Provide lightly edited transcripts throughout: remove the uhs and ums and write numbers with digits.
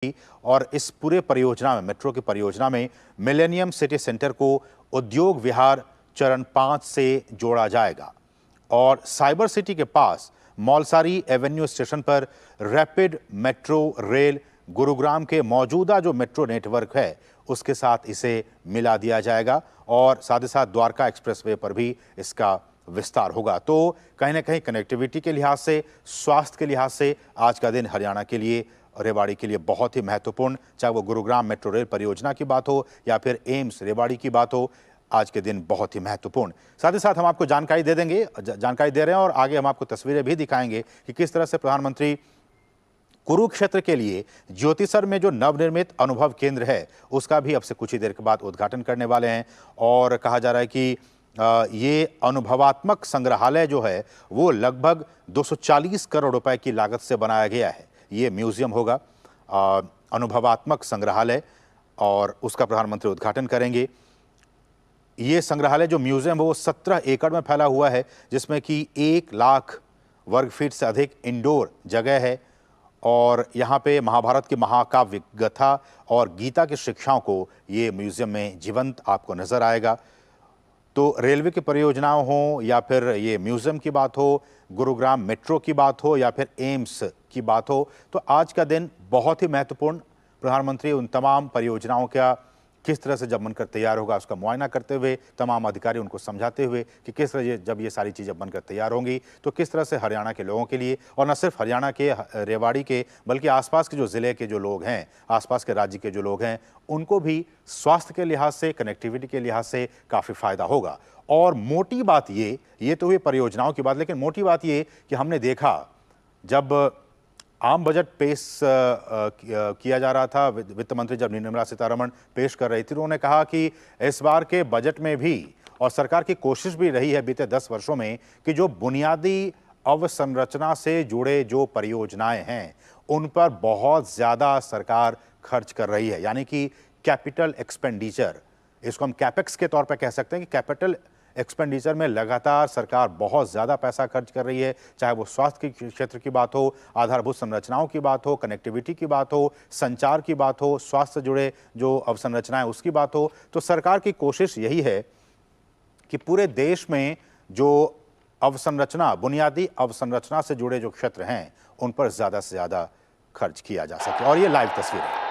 और इस पूरे परियोजना में, मेट्रो की परियोजना में मिलेनियम सिटी सेंटर को उद्योग विहार चरण 5 से जोड़ा जाएगा और साइबर सिटी के पास मौलसारी एवेन्यू स्टेशन पर रैपिड मेट्रो रेल गुरुग्राम के मौजूदा जो मेट्रो नेटवर्क है उसके साथ इसे मिला दिया जाएगा और साथ ही साथ द्वारका एक्सप्रेसवे पर भी इसका विस्तार होगा। तो कहीं ना कहीं कनेक्टिविटी के लिहाज से, स्वास्थ्य के लिहाज से आज का दिन हरियाणा के लिए, रेवाड़ी के लिए बहुत ही महत्वपूर्ण, चाहे वो गुरुग्राम मेट्रो रेल परियोजना की बात हो या फिर एम्स रेवाड़ी की बात हो, आज के दिन बहुत ही महत्वपूर्ण। साथ ही साथ हम आपको जानकारी दे देंगे, जानकारी दे रहे हैं और आगे हम आपको तस्वीरें भी दिखाएंगे कि किस तरह से प्रधानमंत्री कुरुक्षेत्र के लिए ज्योतिसर में जो नवनिर्मित अनुभव केंद्र है उसका भी अब से कुछ ही देर के बाद उद्घाटन करने वाले हैं। और कहा जा रहा है कि ये अनुभवात्मक संग्रहालय जो है वो लगभग 240 करोड़ रुपए की लागत से बनाया गया है। ये म्यूजियम होगा, अनुभवात्मक संग्रहालय, और उसका प्रधानमंत्री उद्घाटन करेंगे। ये संग्रहालय जो म्यूजियम है वो 17 एकड़ में फैला हुआ है, जिसमें कि 1 लाख वर्ग फीट से अधिक इंडोर जगह है और यहाँ पे महाभारत की महाकाव्य गाथा और गीता की शिक्षाओं को ये म्यूजियम में जीवंत आपको नजर आएगा। तो रेलवे की परियोजनाओं हो या फिर ये म्यूजियम की बात हो, गुरुग्राम मेट्रो की बात हो या फिर एम्स की बात हो, तो आज का दिन बहुत ही महत्वपूर्ण। प्रधानमंत्री उन तमाम परियोजनाओं का किस तरह से जब बनकर तैयार होगा उसका मुआयना करते हुए, तमाम अधिकारी उनको समझाते हुए कि किस तरह जब ये सारी चीज़ें बनकर तैयार होंगी तो किस तरह से हरियाणा के लोगों के लिए, और न सिर्फ हरियाणा के, रेवाड़ी के, बल्कि आसपास के जो ज़िले के जो लोग हैं, आसपास के राज्य के जो लोग हैं, उनको भी स्वास्थ्य के लिहाज से, कनेक्टिविटी के लिहाज से काफ़ी फायदा होगा। और मोटी बात ये तो हुई परियोजनाओं की बात, लेकिन मोटी बात ये कि हमने देखा जब आम बजट पेश किया जा रहा था, वित्त मंत्री जब निर्मला सीतारमण पेश कर रही थी, उन्होंने कहा कि इस बार के बजट में भी, और सरकार की कोशिश भी रही है बीते 10 वर्षों में, कि जो बुनियादी अवसंरचना से जुड़े जो परियोजनाएं हैं उन पर बहुत ज़्यादा सरकार खर्च कर रही है। यानी कि कैपिटल एक्सपेंडिचर, इसको हम कैपेक्स के तौर पर कह सकते हैं कि कैपिटल एक्सपेंडिचर में लगातार सरकार बहुत ज़्यादा पैसा खर्च कर रही है, चाहे वो स्वास्थ्य के क्षेत्र की बात हो, आधारभूत संरचनाओं की बात हो, कनेक्टिविटी की बात हो, संचार की बात हो, स्वास्थ्य से जुड़े जो अवसंरचनाएं उसकी बात हो। तो सरकार की कोशिश यही है कि पूरे देश में जो अवसंरचना, बुनियादी अवसंरचना से जुड़े जो क्षेत्र हैं उन पर ज़्यादा से ज़्यादा खर्च किया जा सके। और ये लाइव तस्वीर है।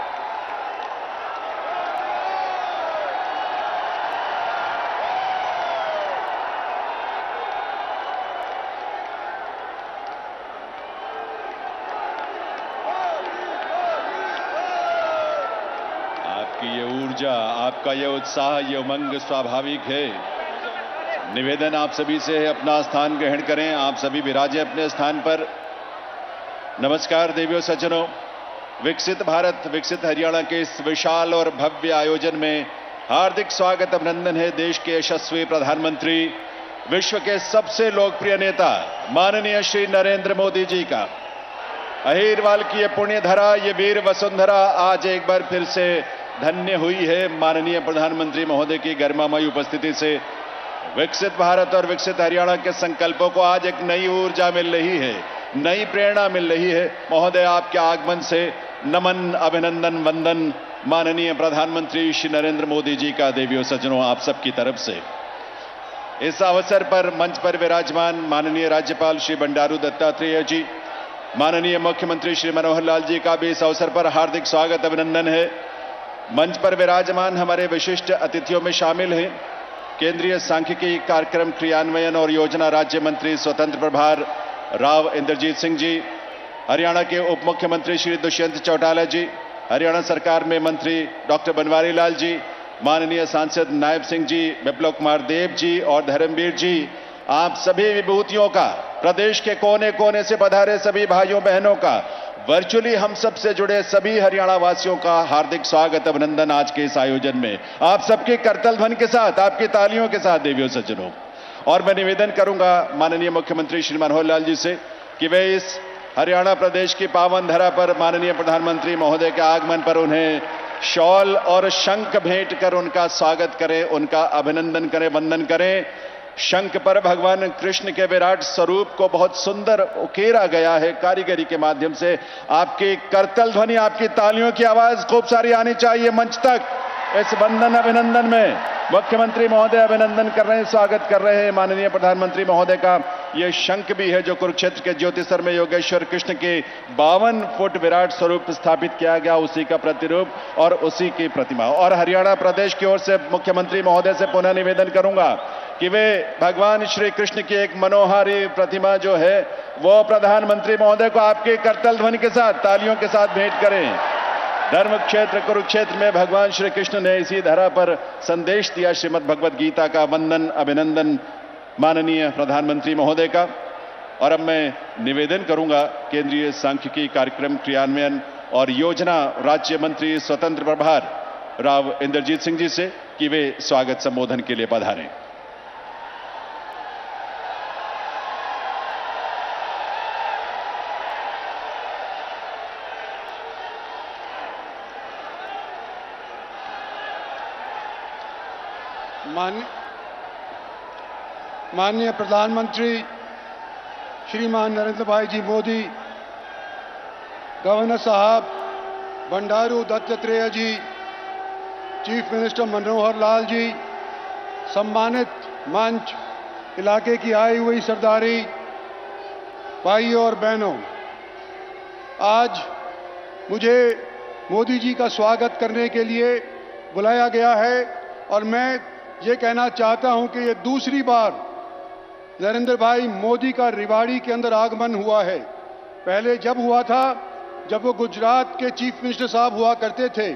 ये ऊर्जा, आपका ये उत्साह, ये उमंग स्वाभाविक है। निवेदन आप सभी से है, अपना स्थान ग्रहण करें। आप सभी विराजे अपने स्थान पर। नमस्कार देवियों सज्जनों, विकसित भारत, विकसित हरियाणा के इस विशाल और भव्य आयोजन में हार्दिक स्वागत, अभिनंदन है देश के यशस्वी प्रधानमंत्री, विश्व के सबसे लोकप्रिय नेता माननीय श्री नरेंद्र मोदी जी का। अहिरवाल की ये पुण्य धरा, ये वीर वसुंधरा आज एक बार फिर से धन्य हुई है माननीय प्रधानमंत्री महोदय की गरिमामयी उपस्थिति से। विकसित भारत और विकसित हरियाणा के संकल्पों को आज एक नई ऊर्जा मिल रही है, नई प्रेरणा मिल रही है। महोदय, आपके आगमन से नमन, अभिनंदन, वंदन माननीय प्रधानमंत्री श्री नरेंद्र मोदी जी का देवियों सज्जनों आप सबकी तरफ से। इस अवसर पर मंच पर विराजमान माननीय राज्यपाल श्री बंडारू दत्तात्रेय जी, माननीय मुख्यमंत्री श्री मनोहर लाल जी का भी इस अवसर पर हार्दिक स्वागत, अभिनंदन है। मंच पर विराजमान हमारे विशिष्ट अतिथियों में शामिल हैं केंद्रीय सांख्यिकी कार्यक्रम क्रियान्वयन और योजना राज्य मंत्री स्वतंत्र प्रभार राव इंद्रजीत सिंह जी, हरियाणा के उप मुख्यमंत्री श्री दुष्यंत चौटाला जी, हरियाणा सरकार में मंत्री डॉक्टर बनवारी लाल जी, माननीय सांसद नायब सिंह जी, विप्लव कुमार देव जी और धर्मवीर जी, आप सभी विभूतियों का, प्रदेश के कोने कोने से पधारे सभी भाइयों बहनों का, वर्चुअली हम सब से जुड़े सभी हरियाणा वासियों का हार्दिक स्वागत, अभिनंदन आज के इस आयोजन में। आप सबके करतल ध्वनि के साथ, आपकी तालियों के साथ देवियों सज्जनों। और मैं निवेदन करूंगा माननीय मुख्यमंत्री श्री मनोहर लाल जी से कि वे इस हरियाणा प्रदेश की पावन धरा पर माननीय प्रधानमंत्री महोदय के आगमन पर उन्हें शॉल और शंख भेंट कर उनका स्वागत करें, उनका अभिनंदन करें, वंदन करें। शंख पर भगवान कृष्ण के विराट स्वरूप को बहुत सुंदर उकेरा गया है कारीगरी के माध्यम से। आपकी करतल ध्वनि, आपकी तालियों की आवाज खूब सारी आनी चाहिए मंच तक। इस वंदन अभिनंदन में मुख्यमंत्री महोदय अभिनंदन कर रहे हैं, स्वागत कर रहे हैं माननीय प्रधानमंत्री महोदय का। यह शंख भी है जो कुरुक्षेत्र के ज्योतिसर में योगेश्वर कृष्ण के 52 फुट विराट स्वरूप स्थापित किया गया, उसी का प्रतिरूप और उसी की प्रतिमा। और हरियाणा प्रदेश की ओर से मुख्यमंत्री महोदय से पुनः निवेदन करूंगा कि वे भगवान श्री कृष्ण की एक मनोहारी प्रतिमा जो है वो प्रधानमंत्री महोदय को आपके करतल ध्वनि के साथ, तालियों के साथ भेंट करें। धर्म क्षेत्र कुरुक्षेत्र में भगवान श्री कृष्ण ने इसी धरा पर संदेश दिया श्रीमद् भगवद गीता का। वंदन अभिनंदन माननीय प्रधानमंत्री महोदय का। और अब मैं निवेदन करूंगा केंद्रीय सांख्यिकी कार्यक्रम क्रियान्वयन और योजना राज्य मंत्री स्वतंत्र प्रभार राव इंद्रजीत सिंह जी से कि वे स्वागत संबोधन के लिए पधारें। माननीय प्रधानमंत्री श्रीमान नरेंद्र भाई जी मोदी, गवर्नर साहब बंडारू दत्तात्रेय जी, चीफ मिनिस्टर मनोहर लाल जी, सम्मानित मंच, इलाके की आई हुई सरदारी, भाइयों और बहनों, आज मुझे मोदी जी का स्वागत करने के लिए बुलाया गया है और मैं ये कहना चाहता हूं कि ये दूसरी बार नरेंद्र भाई मोदी का रेवाड़ी के अंदर आगमन हुआ है। पहले जब हुआ था, जब वो गुजरात के चीफ मिनिस्टर साहब हुआ करते थे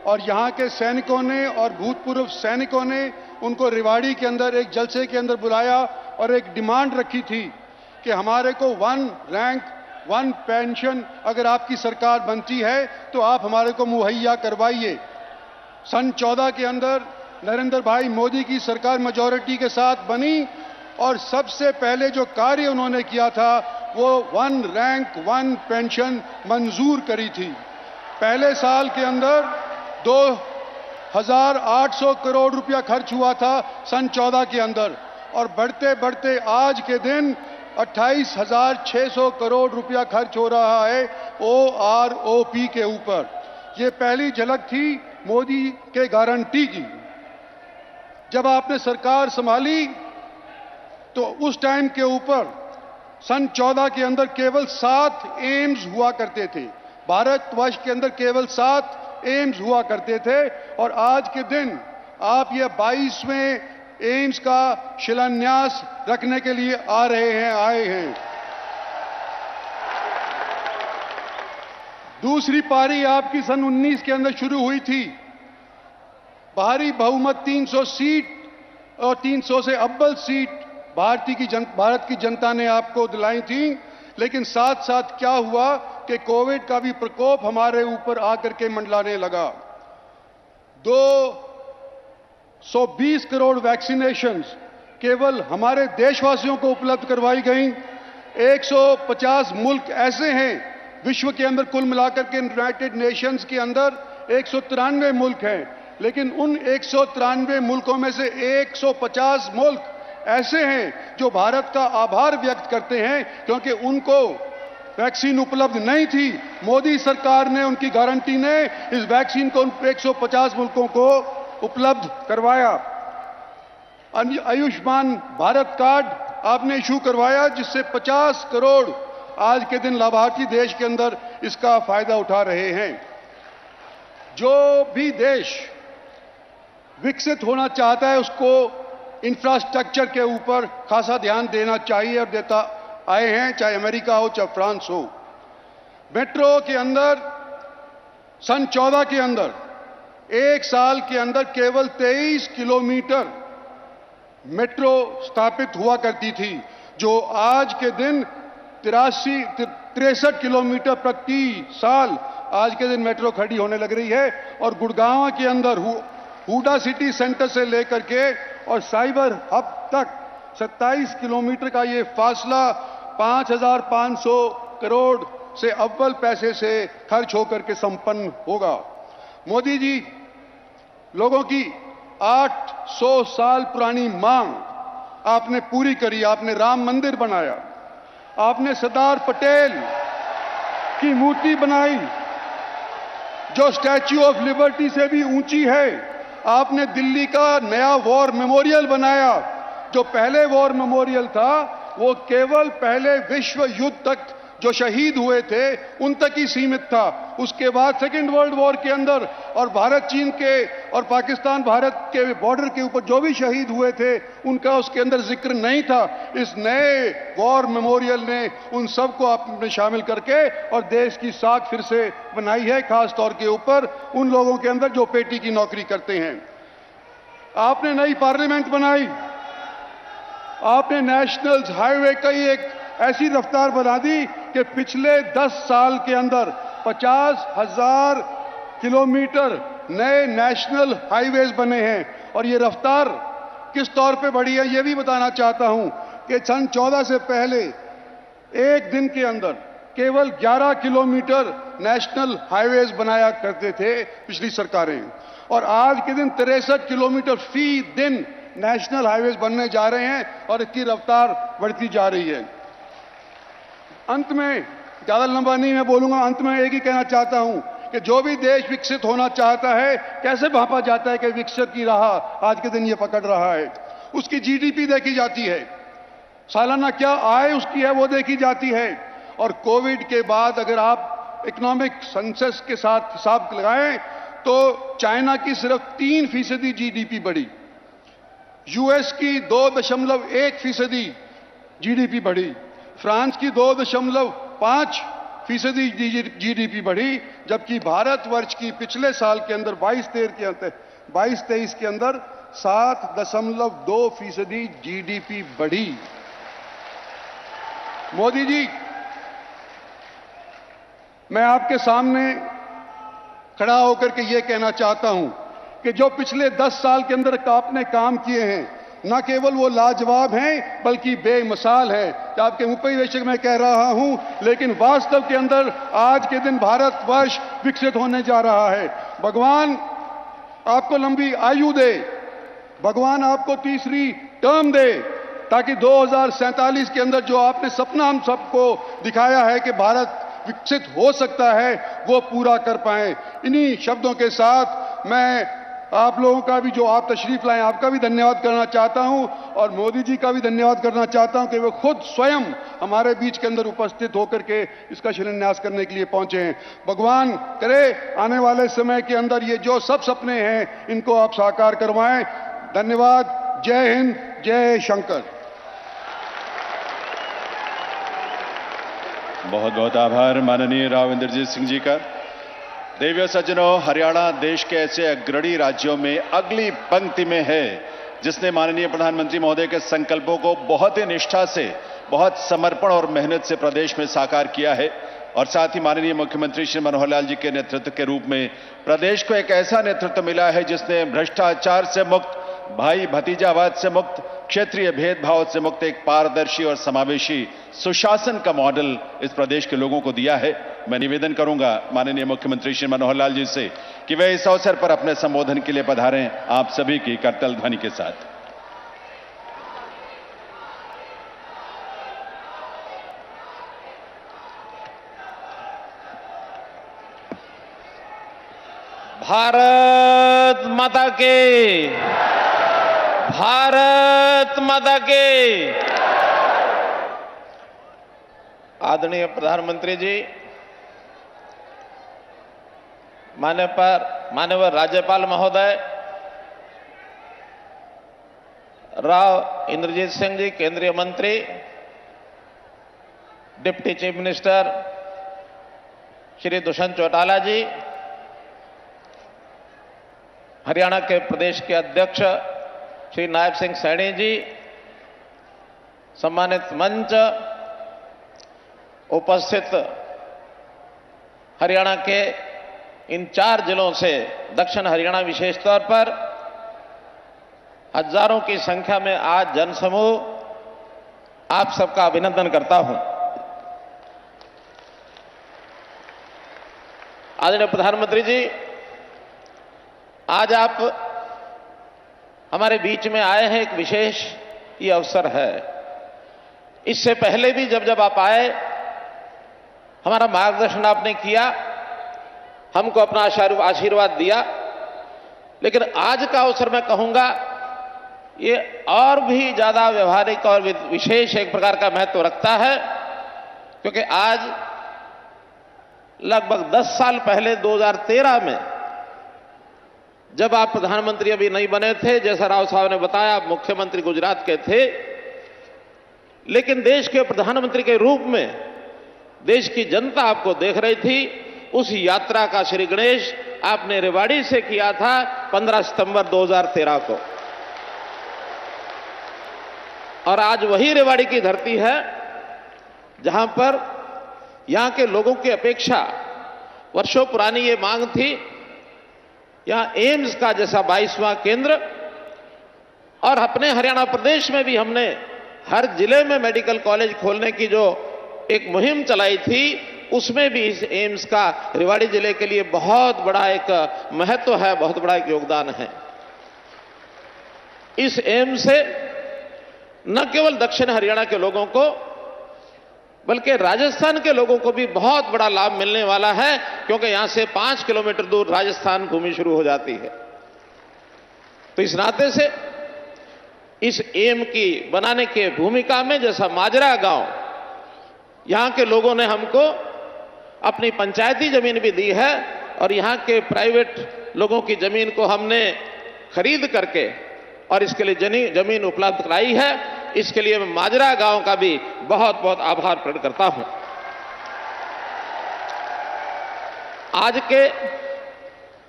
और यहाँ के सैनिकों ने और भूतपूर्व सैनिकों ने उनको रेवाड़ी के अंदर एक जलसे के अंदर बुलाया और एक डिमांड रखी थी कि हमारे को 1 रैंक 1 पेंशन अगर आपकी सरकार बनती है तो आप हमारे को मुहैया करवाइए। सन 14 के अंदर नरेंद्र भाई मोदी की सरकार मेजॉरिटी के साथ बनी और सबसे पहले जो कार्य उन्होंने किया था वो 1 रैंक 1 पेंशन मंजूर करी थी। पहले साल के अंदर 2,800 करोड़ रुपया खर्च हुआ था सन 14 के अंदर और बढ़ते बढ़ते आज के दिन 28,600 करोड़ रुपया खर्च हो रहा है OROP के ऊपर। ये पहली झलक थी मोदी के गारंटी की। जब आपने सरकार संभाली तो उस टाइम के ऊपर सन 14 के अंदर केवल 7 एम्स हुआ करते थे। भारतवर्ष के अंदर केवल 7 एम्स हुआ करते थे और आज के दिन आप ये 22वें एम्स का शिलान्यास रखने के लिए आए हैं। दूसरी पारी आपकी सन 19 के अंदर शुरू हुई थी। भारी बहुमत 300 सीट और 300 से अव्वल सीट भारत की जनता ने आपको दिलाई थी। लेकिन साथ साथ क्या हुआ कि कोविड का भी प्रकोप हमारे ऊपर आकर के मंडलाने लगा। 220 करोड़ वैक्सीनेशंस केवल हमारे देशवासियों को उपलब्ध करवाई गई। 150 मुल्क ऐसे हैं विश्व के अंदर, कुल मिलाकर के यूनाइटेड नेशंस के अंदर 193 मुल्क हैं, लेकिन उन 193 मुल्कों में से 150 मुल्क ऐसे हैं जो भारत का आभार व्यक्त करते हैं क्योंकि उनको वैक्सीन उपलब्ध नहीं थी। मोदी सरकार ने, उनकी गारंटी ने इस वैक्सीन को 150 मुल्कों को उपलब्ध करवाया। आयुष्मान भारत कार्ड आपने इशू करवाया जिससे 50 करोड़ आज के दिन लाभार्थी देश के अंदर इसका फायदा उठा रहे हैं। जो भी देश विकसित होना चाहता है उसको इंफ्रास्ट्रक्चर के ऊपर खासा ध्यान देना चाहिए और देता आए हैं, चाहे अमेरिका हो चाहे फ्रांस हो। मेट्रो के अंदर सन 14 के अंदर एक साल के अंदर केवल 23 किलोमीटर मेट्रो स्थापित हुआ करती थी, जो आज के दिन 63 किलोमीटर प्रति साल आज के दिन मेट्रो खड़ी होने लग रही है। और गुड़गांव के अंदर हुडा सिटी सेंटर से लेकर के और साइबर हब तक 27 किलोमीटर का ये फासला 5,500 करोड़ से अव्वल पैसे से खर्च होकर के संपन्न होगा। मोदी जी, लोगों की 800 साल पुरानी मांग आपने पूरी करी। आपने राम मंदिर बनाया, आपने सरदार पटेल की मूर्ति बनाई जो स्टैच्यू ऑफ लिबर्टी से भी ऊंची है। आपने दिल्ली का नया वॉर मेमोरियल बनाया। जो पहले वॉर मेमोरियल था वो केवल पहले विश्व युद्ध तक जो शहीद हुए थे उन तक ही सीमित था। उसके बाद सेकेंड वर्ल्ड वॉर के अंदर और भारत चीन के और पाकिस्तान भारत के बॉर्डर के ऊपर जो भी शहीद हुए थे उनका उसके अंदर जिक्र नहीं था। इस नए वॉर मेमोरियल ने उन सबको आपने शामिल करके और देश की साख फिर से बनाई है, खास तौर के ऊपर उन लोगों के अंदर जो पेटी की नौकरी करते हैं। आपने नई पार्लियामेंट बनाई, आपने नेशनल हाईवे का ही एक ऐसी रफ्तार बना दी कि पिछले 10 साल के अंदर 50,000 किलोमीटर नए नेशनल हाईवेज बने हैं। और ये रफ्तार किस तौर पे बढ़ी है ये भी बताना चाहता हूं कि सन 14 से पहले एक दिन के अंदर केवल 11 किलोमीटर नेशनल हाईवेज बनाया करते थे पिछली सरकारें, और आज के दिन 63 किलोमीटर फी दिन नेशनल हाईवेज बनने जा रहे हैं और इसकी रफ्तार बढ़ती जा रही है। अंत में, ज्यादा लंबा नहीं मैं बोलूंगा, अंत में एक ही कहना चाहता हूं कि जो भी देश विकसित होना चाहता है कैसे भांपा जाता है कि विकसित की राह आज के दिन ये पकड़ रहा है। उसकी जीडीपी देखी जाती है, सालाना क्या आय उसकी है वो देखी जाती है। और कोविड के बाद अगर आप इकोनॉमिक सेंसस के साथ हिसाब लगाएं तो चाइना की सिर्फ 3% जीडीपी बढ़ी, यूएस की 2.1% जीडीपी बढ़ी, फ्रांस की 2.5% जीडीपी बढ़ी, जबकि भारतवर्ष की पिछले साल के अंदर 22-23 के अंदर 7.2% जीडीपी बढ़ी। मोदी जी, मैं आपके सामने खड़ा होकर के ये कहना चाहता हूं कि जो पिछले 10 साल के अंदर आपने काम किए हैं न केवल वो लाजवाब हैं बल्कि बेमिसाल हैं। कि आपके मुंह पे बेशक मैं कह रहा हूं, लेकिन वास्तव के अंदर आज के दिन भारतवर्ष विकसित होने जा रहा है। भगवान आपको लंबी आयु दे, भगवान आपको तीसरी टर्म दे, ताकि 2047 के अंदर जो आपने सपना हम सबको दिखाया है कि भारत विकसित हो सकता है वो पूरा कर पाए। इन्हीं शब्दों के साथ मैं आप लोगों का भी, जो आप तशरीफ लाए, आपका भी धन्यवाद करना चाहता हूं और मोदी जी का भी धन्यवाद करना चाहता हूं कि वो खुद स्वयं हमारे बीच के अंदर उपस्थित होकर के इसका शिलान्यास करने के लिए पहुंचे हैं। भगवान करे आने वाले समय के अंदर ये जो सब सपने हैं इनको आप साकार करवाएं। धन्यवाद। जय हिंद, जय शंकर। बहुत बहुत आभार माननीय राव इंद्रजीत सिंह जी का। देवियों सज्जनों, हरियाणा देश के ऐसे अग्रणी राज्यों में अगली पंक्ति में है जिसने माननीय प्रधानमंत्री महोदय के संकल्पों को बहुत ही निष्ठा से, बहुत समर्पण और मेहनत से प्रदेश में साकार किया है। और साथ ही माननीय मुख्यमंत्री श्री मनोहर लाल जी के नेतृत्व के रूप में प्रदेश को एक ऐसा नेतृत्व मिला है जिसने भ्रष्टाचार से मुक्त, भाई भतीजावाद से मुक्त, क्षेत्रीय भेदभाव से मुक्त एक पारदर्शी और समावेशी सुशासन का मॉडल इस प्रदेश के लोगों को दिया है। मैं निवेदन करूंगा माननीय मुख्यमंत्री श्री मनोहर लाल जी से कि वे इस अवसर पर अपने संबोधन के लिए पधारें आप सभी की करतल ध्वनि के साथ। भारत माता के, भारत माता के। आदरणीय प्रधानमंत्री जी, माननीय राज्यपाल महोदय राव इंद्रजीत सिंह जी, केंद्रीय मंत्री, deputy chief minister Shri Dushyant Chautala ji, Haryana के प्रदेश के अध्यक्ष श्री नायब सिंह सैनी जी, सम्मानित मंच, उपस्थित हरियाणा के इन 4 जिलों से दक्षिण हरियाणा विशेष तौर पर हजारों की संख्या में आज जनसमूह, आप सबका अभिनंदन करता हूं। आदरणीय प्रधानमंत्री जी, आज आप हमारे बीच में आए हैं एक विशेष ये अवसर है। इससे पहले भी जब जब आप आए, हमारा मार्गदर्शन आपने किया, हमको अपना आशीर्वाद दिया, लेकिन आज का अवसर मैं कहूंगा ये और भी ज्यादा व्यवहारिक और विशेष एक प्रकार का महत्व रखता है, क्योंकि आज लगभग 10 साल पहले 2013 में जब आप प्रधानमंत्री अभी नहीं बने थे, जैसा राव साहब ने बताया, आप मुख्यमंत्री गुजरात के थे, लेकिन देश के प्रधानमंत्री के रूप में देश की जनता आपको देख रही थी। उस यात्रा का श्री गणेश आपने रेवाड़ी से किया था 15 सितंबर 2013 को, और आज वही रेवाड़ी की धरती है जहां पर यहां के लोगों की अपेक्षा, वर्षों पुरानी ये मांग थी, यहां एम्स का जैसा 22वां केंद्र, और अपने हरियाणा प्रदेश में भी हमने हर जिले में मेडिकल कॉलेज खोलने की जो एक मुहिम चलाई थी, उसमें भी इस एम्स का रेवाड़ी जिले के लिए बहुत बड़ा एक महत्व है, बहुत बड़ा एक योगदान है। इस एम्स से न केवल दक्षिण हरियाणा के लोगों को बल्कि राजस्थान के लोगों को भी बहुत बड़ा लाभ मिलने वाला है, क्योंकि यहां से 5 किलोमीटर दूर राजस्थान भूमि शुरू हो जाती है। तो इस नाते से इस एम की बनाने के भूमिका में, जैसा माजरा गांव, यहां के लोगों ने हमको अपनी पंचायती जमीन भी दी है, और यहां के प्राइवेट लोगों की जमीन को हमने खरीद करके और इसके लिए जमीन उपलब्ध कराई है। इसके लिए मैं माजरा गांव का भी बहुत बहुत आभार प्रकट करता हूं। आज के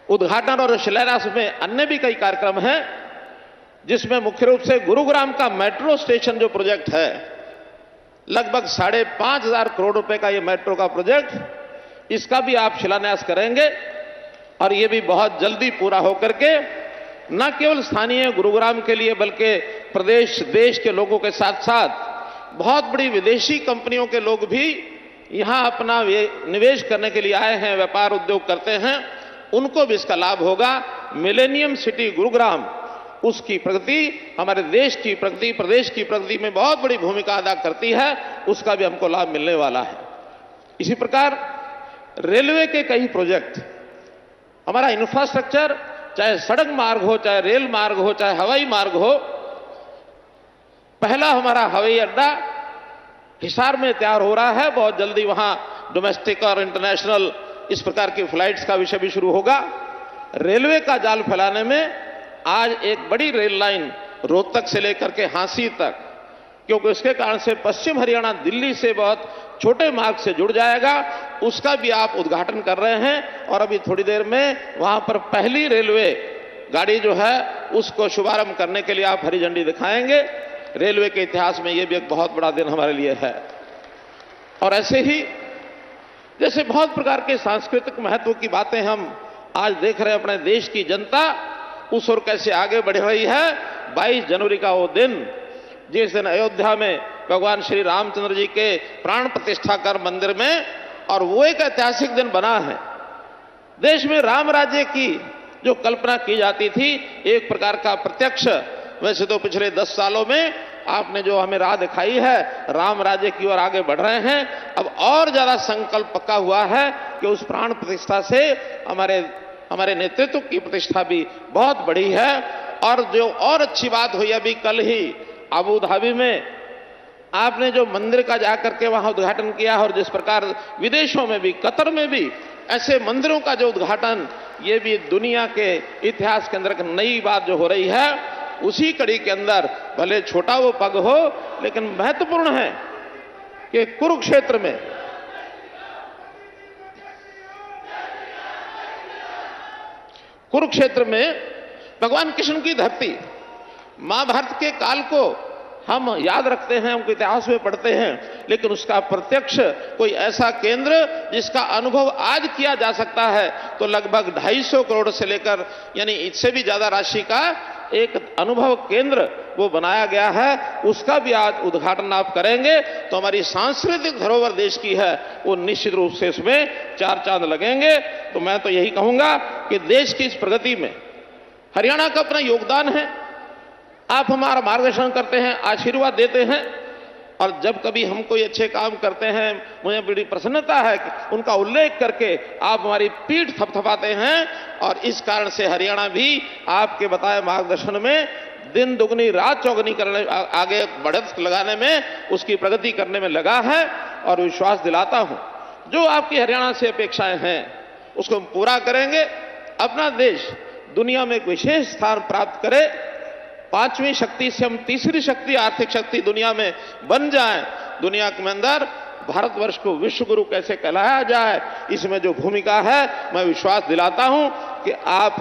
उद्घाटन और शिलान्यास में अन्य भी कई कार्यक्रम हैं, जिसमें मुख्य रूप से गुरुग्राम का मेट्रो स्टेशन जो प्रोजेक्ट है, लगभग 5,500 करोड़ रुपए का ये मेट्रो का प्रोजेक्ट, इसका भी आप शिलान्यास करेंगे, और ये भी बहुत जल्दी पूरा होकर के न केवल स्थानीय गुरुग्राम के लिए बल्कि प्रदेश देश के लोगों के साथ साथ बहुत बड़ी विदेशी कंपनियों के लोग भी यहां अपना निवेश करने के लिए आए हैं, व्यापार उद्योग करते हैं, उनको भी इसका लाभ होगा। मिलेनियम सिटी गुरुग्राम, उसकी प्रगति हमारे देश की प्रगति, प्रदेश की प्रगति में बहुत बड़ी भूमिका अदा करती है, उसका भी हमको लाभ मिलने वाला है। इसी प्रकार रेलवे के कई प्रोजेक्ट, हमारा इंफ्रास्ट्रक्चर, चाहे सड़क मार्ग हो, चाहे रेल मार्ग हो, चाहे हवाई मार्ग हो, पहला हमारा हवाई अड्डा हिसार में तैयार हो रहा है, बहुत जल्दी वहां डोमेस्टिक और इंटरनेशनल इस प्रकार की फ्लाइट्स का विषय भी शुरू होगा। रेलवे का जाल फैलाने में आज एक बड़ी रेल लाइन रोहतक से लेकर के हांसी तक, क्योंकि उसके कारण से पश्चिम हरियाणा दिल्ली से बहुत छोटे मार्ग से जुड़ जाएगा, उसका भी आप उद्घाटन कर रहे हैं, और अभी थोड़ी देर में वहां पर पहली रेलवे गाड़ी जो है उसको शुभारंभ करने के लिए आप हरी झंडी दिखाएंगे। रेलवे के इतिहास में यह भी एक बहुत बड़ा दिन हमारे लिए है। और ऐसे ही जैसे बहुत प्रकार के सांस्कृतिक महत्व की बातें हम आज देख रहे हैं, अपने देश की जनता उस ओर कैसे आगे बढ़ रही है। 22 जनवरी का वो दिन, जिस दिन अयोध्या में भगवान श्री रामचंद्र जी के प्राण प्रतिष्ठा कर मंदिर में, और वो एक ऐतिहासिक दिन बना है। देश में राम राज्य की जो कल्पना की जाती थी, एक प्रकार का प्रत्यक्ष, वैसे तो पिछले 10 सालों में आपने जो हमें राह दिखाई है, राम राज्य की ओर आगे बढ़ रहे हैं। अब और ज्यादा संकल्प पक्का हुआ है कि उस प्राण प्रतिष्ठा से हमारे नेतृत्व की प्रतिष्ठा भी बहुत बढ़ी है। और जो और अच्छी बात हुई, अभी कल ही अबू धाबी में आपने जो मंदिर का जाकर के वहां उद्घाटन किया, और जिस प्रकार विदेशों में भी, कतर में भी ऐसे मंदिरों का जो उद्घाटन, ये भी दुनिया के इतिहास के अंदर एक नई बात जो हो रही है। उसी कड़ी के अंदर भले छोटा वो पग हो, लेकिन महत्वपूर्ण है कि कुरुक्षेत्र में भगवान कृष्ण की धरती, महाभारत के काल को हम याद रखते हैं, उनके इतिहास में पढ़ते हैं, लेकिन उसका प्रत्यक्ष कोई ऐसा केंद्र जिसका अनुभव आज किया जा सकता है, तो लगभग 250 करोड़ से लेकर यानी इससे भी ज्यादा राशि का एक अनुभव केंद्र वो बनाया गया है। उसका भी आज उद्घाटन आप करेंगे, तो हमारी सांस्कृतिक धरोहर देश की है, वो निश्चित रूप से इसमें 4 चांद लगेंगे। तो मैं तो यही कहूंगा कि देश की इस प्रगति में हरियाणा का अपना योगदान है। आप हमारा मार्गदर्शन करते हैं, आशीर्वाद देते हैं, और जब कभी हम कोई अच्छे काम करते हैं मुझे बड़ी प्रसन्नता है कि उनका उल्लेख करके आप हमारी पीठ थपथपाते हैं। और इस कारण से हरियाणा भी आपके बताए मार्गदर्शन में दिन दुगनी रात चौगनी करने, आगे बढ़त लगाने में, उसकी प्रगति करने में लगा है। और विश्वास दिलाता हूं जो आपकी हरियाणा से अपेक्षाएं हैं उसको हम पूरा करेंगे। अपना देश दुनिया में एक विशेष स्थान प्राप्त करे, 5वीं शक्ति से हम तीसरी शक्ति, आर्थिक शक्ति दुनिया में बन जाएं। दुनिया के अंदर भारतवर्ष को विश्व गुरु कैसे कहलाया जाए, इसमें जो भूमिका है, मैं विश्वास दिलाता हूं कि आप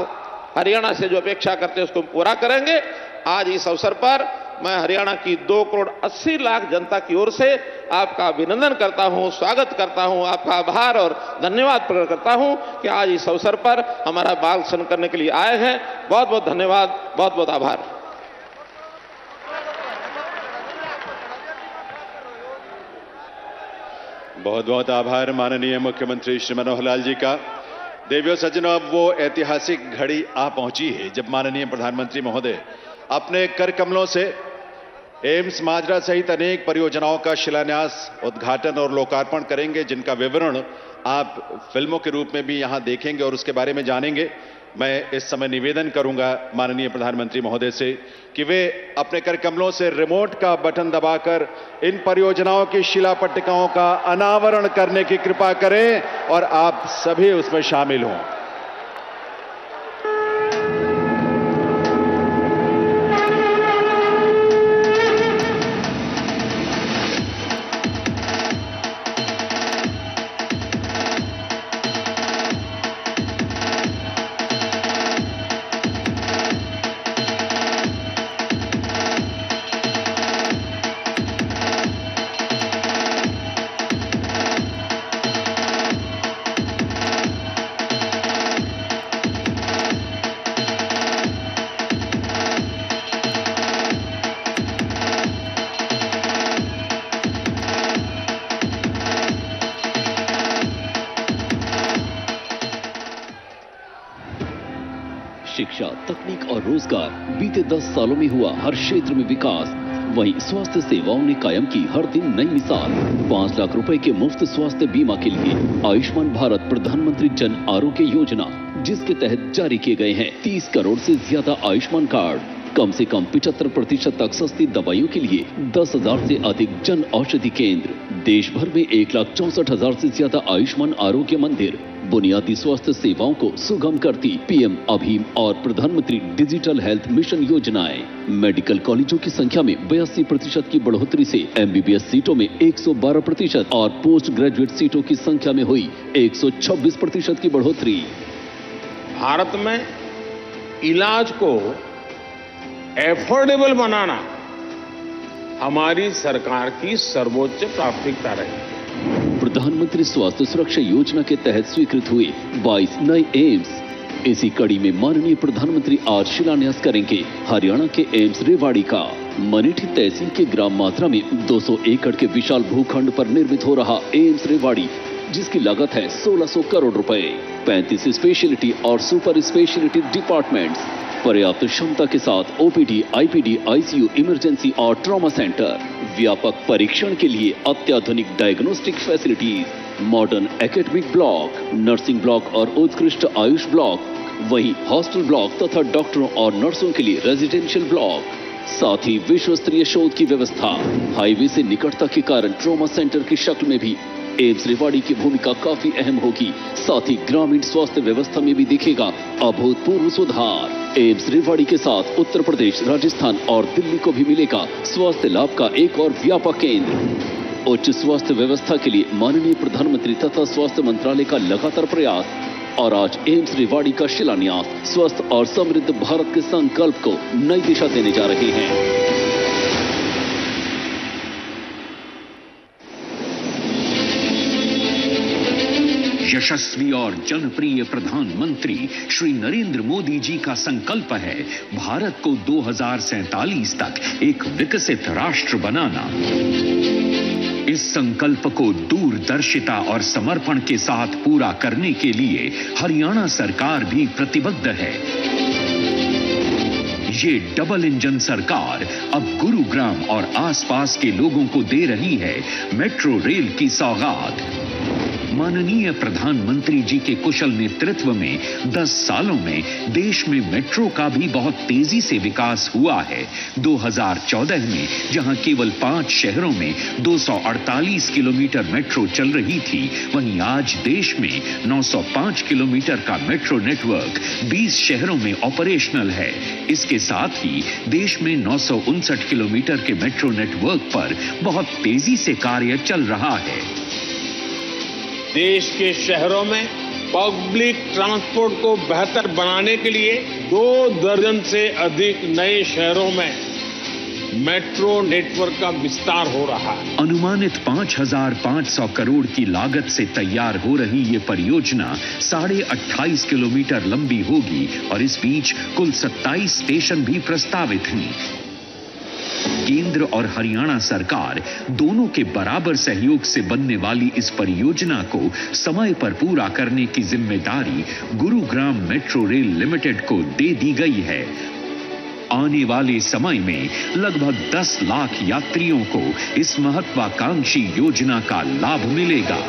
हरियाणा से जो अपेक्षा करते हैं उसको पूरा करेंगे। आज इस अवसर पर मैं हरियाणा की 2,80,00,000 जनता की ओर से आपका अभिनंदन करता हूं, स्वागत करता हूं, आपका आभार और धन्यवाद प्रकट करता हूं कि आज इस अवसर पर हमारा मार्गदर्शन करने के लिए आए हैं। बहुत बहुत धन्यवाद, बहुत बहुत आभार। बहुत बहुत आभार माननीय मुख्यमंत्री श्री मनोहर लाल जी का। देवियों सज्जनों, अब वो ऐतिहासिक घड़ी आ पहुंची है जब माननीय प्रधानमंत्री महोदय अपने कर कमलों से एम्स माजरा सहित अनेक परियोजनाओं का शिलान्यास, उद्घाटन और लोकार्पण करेंगे, जिनका विवरण आप फिल्मों के रूप में भी यहां देखेंगे और उसके बारे में जानेंगे। मैं इस समय निवेदन करूंगा माननीय प्रधानमंत्री महोदय से कि वे अपने कर कमलों से रिमोट का बटन दबाकर इन परियोजनाओं की शिला पट्टिकाओं का अनावरण करने की कृपा करें और आप सभी उसमें शामिल हों। शिक्षा, तकनीक और रोजगार, बीते 10 सालों में हुआ हर क्षेत्र में विकास। वहीं स्वास्थ्य सेवाओं ने कायम की हर दिन नई मिसाल। 5 लाख रुपए के मुफ्त स्वास्थ्य बीमा के लिए आयुष्मान भारत प्रधानमंत्री जन आरोग्य योजना, जिसके तहत जारी किए गए हैं 30 करोड़ से ज्यादा आयुष्मान कार्ड। कम से कम 75% तक सस्ती दवाइयों के लिए 10,000 से अधिक जन औषधि केंद्र। देश भर में 1,64,000 से ज्यादा आयुष्मान आरोग्य मंदिर। बुनियादी स्वास्थ्य सेवाओं को सुगम करती पीएम अभीम और प्रधानमंत्री डिजिटल हेल्थ मिशन योजनाएं। मेडिकल कॉलेजों की संख्या में 82% की बढ़ोतरी से एमबीबीएस सीटों में 112% और पोस्ट ग्रेजुएट सीटों की संख्या में हुई 126% की बढ़ोतरी। भारत में इलाज को एफोर्डेबल बनाना हमारी सरकार की सर्वोच्च प्राथमिकता रही। प्रधानमंत्री स्वास्थ्य सुरक्षा योजना के तहत स्वीकृत हुए 22 नए एम्स। इसी कड़ी में माननीय प्रधानमंत्री आज शिलान्यास करेंगे हरियाणा के एम्स रेवाड़ी का। मनेठी तहसील के ग्राम मात्रा में 200 एकड़ के विशाल भूखंड पर निर्मित हो रहा एम्स रेवाड़ी, जिसकी लागत है 1600 करोड़ रुपए। 35 स्पेशलिटी और सुपर स्पेशलिटी डिपार्टमेंट्स, पर्याप्त क्षमता के साथ ओपीडी, आईपीडी, आईसीयू, इमरजेंसी और ट्रॉमा सेंटर, व्यापक परीक्षण के लिए अत्याधुनिक diagnostic facilities, modern academic block, nursing block और उत्कृष्ट आयुष ब्लॉक, वहीं हॉस्टल ब्लॉक तथा डॉक्टरों और नर्सों के लिए रेजिडेंशियल ब्लॉक। साथ ही विश्व स्तरीय शोध की व्यवस्था। हाईवे से निकटता के कारण ट्रॉमा सेंटर की शक्ल में भी एम्स रेवाड़ी की भूमिका काफी अहम होगी। साथ ही ग्रामीण स्वास्थ्य व्यवस्था में भी दिखेगा अभूतपूर्व सुधार। एम्स रेवाड़ी के साथ उत्तर प्रदेश, राजस्थान और दिल्ली को भी मिलेगा स्वास्थ्य लाभ का एक और व्यापक केंद्र। उच्च स्वास्थ्य व्यवस्था के लिए माननीय प्रधानमंत्री तथा स्वास्थ्य मंत्रालय का लगातार प्रयास और आज एम्स रेवाड़ी का शिलान्यास स्वस्थ और समृद्ध भारत के संकल्प को नई दिशा देने जा रहे हैं। यशस्वी और जनप्रिय प्रधानमंत्री श्री नरेंद्र मोदी जी का संकल्प है भारत को 2047 तक एक विकसित राष्ट्र बनाना। इस संकल्प को दूरदर्शिता और समर्पण के साथ पूरा करने के लिए हरियाणा सरकार भी प्रतिबद्ध है। ये डबल इंजन सरकार अब गुरुग्राम और आसपास के लोगों को दे रही है मेट्रो रेल की सौगात। माननीय प्रधानमंत्री जी के कुशल नेतृत्व में 10 सालों में देश में मेट्रो का भी बहुत तेजी से विकास हुआ है। 2014 में जहां केवल 5 शहरों में 248 किलोमीटर मेट्रो चल रही थी, वहीं आज देश में 905 किलोमीटर का मेट्रो नेटवर्क 20 शहरों में ऑपरेशनल है। इसके साथ ही देश में 959 किलोमीटर के मेट्रो नेटवर्क पर बहुत तेजी से कार्य चल रहा है। देश के शहरों में पब्लिक ट्रांसपोर्ट को बेहतर बनाने के लिए 2 दर्जन से अधिक नए शहरों में मेट्रो नेटवर्क का विस्तार हो रहा है। अनुमानित 5,500 करोड़ की लागत से तैयार हो रही ये परियोजना 28.5 किलोमीटर लंबी होगी और इस बीच कुल 27 स्टेशन भी प्रस्तावित हैं। केंद्र और हरियाणा सरकार दोनों के बराबर सहयोग से बनने वाली इस परियोजना को समय पर पूरा करने की जिम्मेदारी गुरुग्राम मेट्रो रेल लिमिटेड को दे दी गई है। आने वाले समय में लगभग 10 लाख यात्रियों को इस महत्वाकांक्षी योजना का लाभ मिलेगा।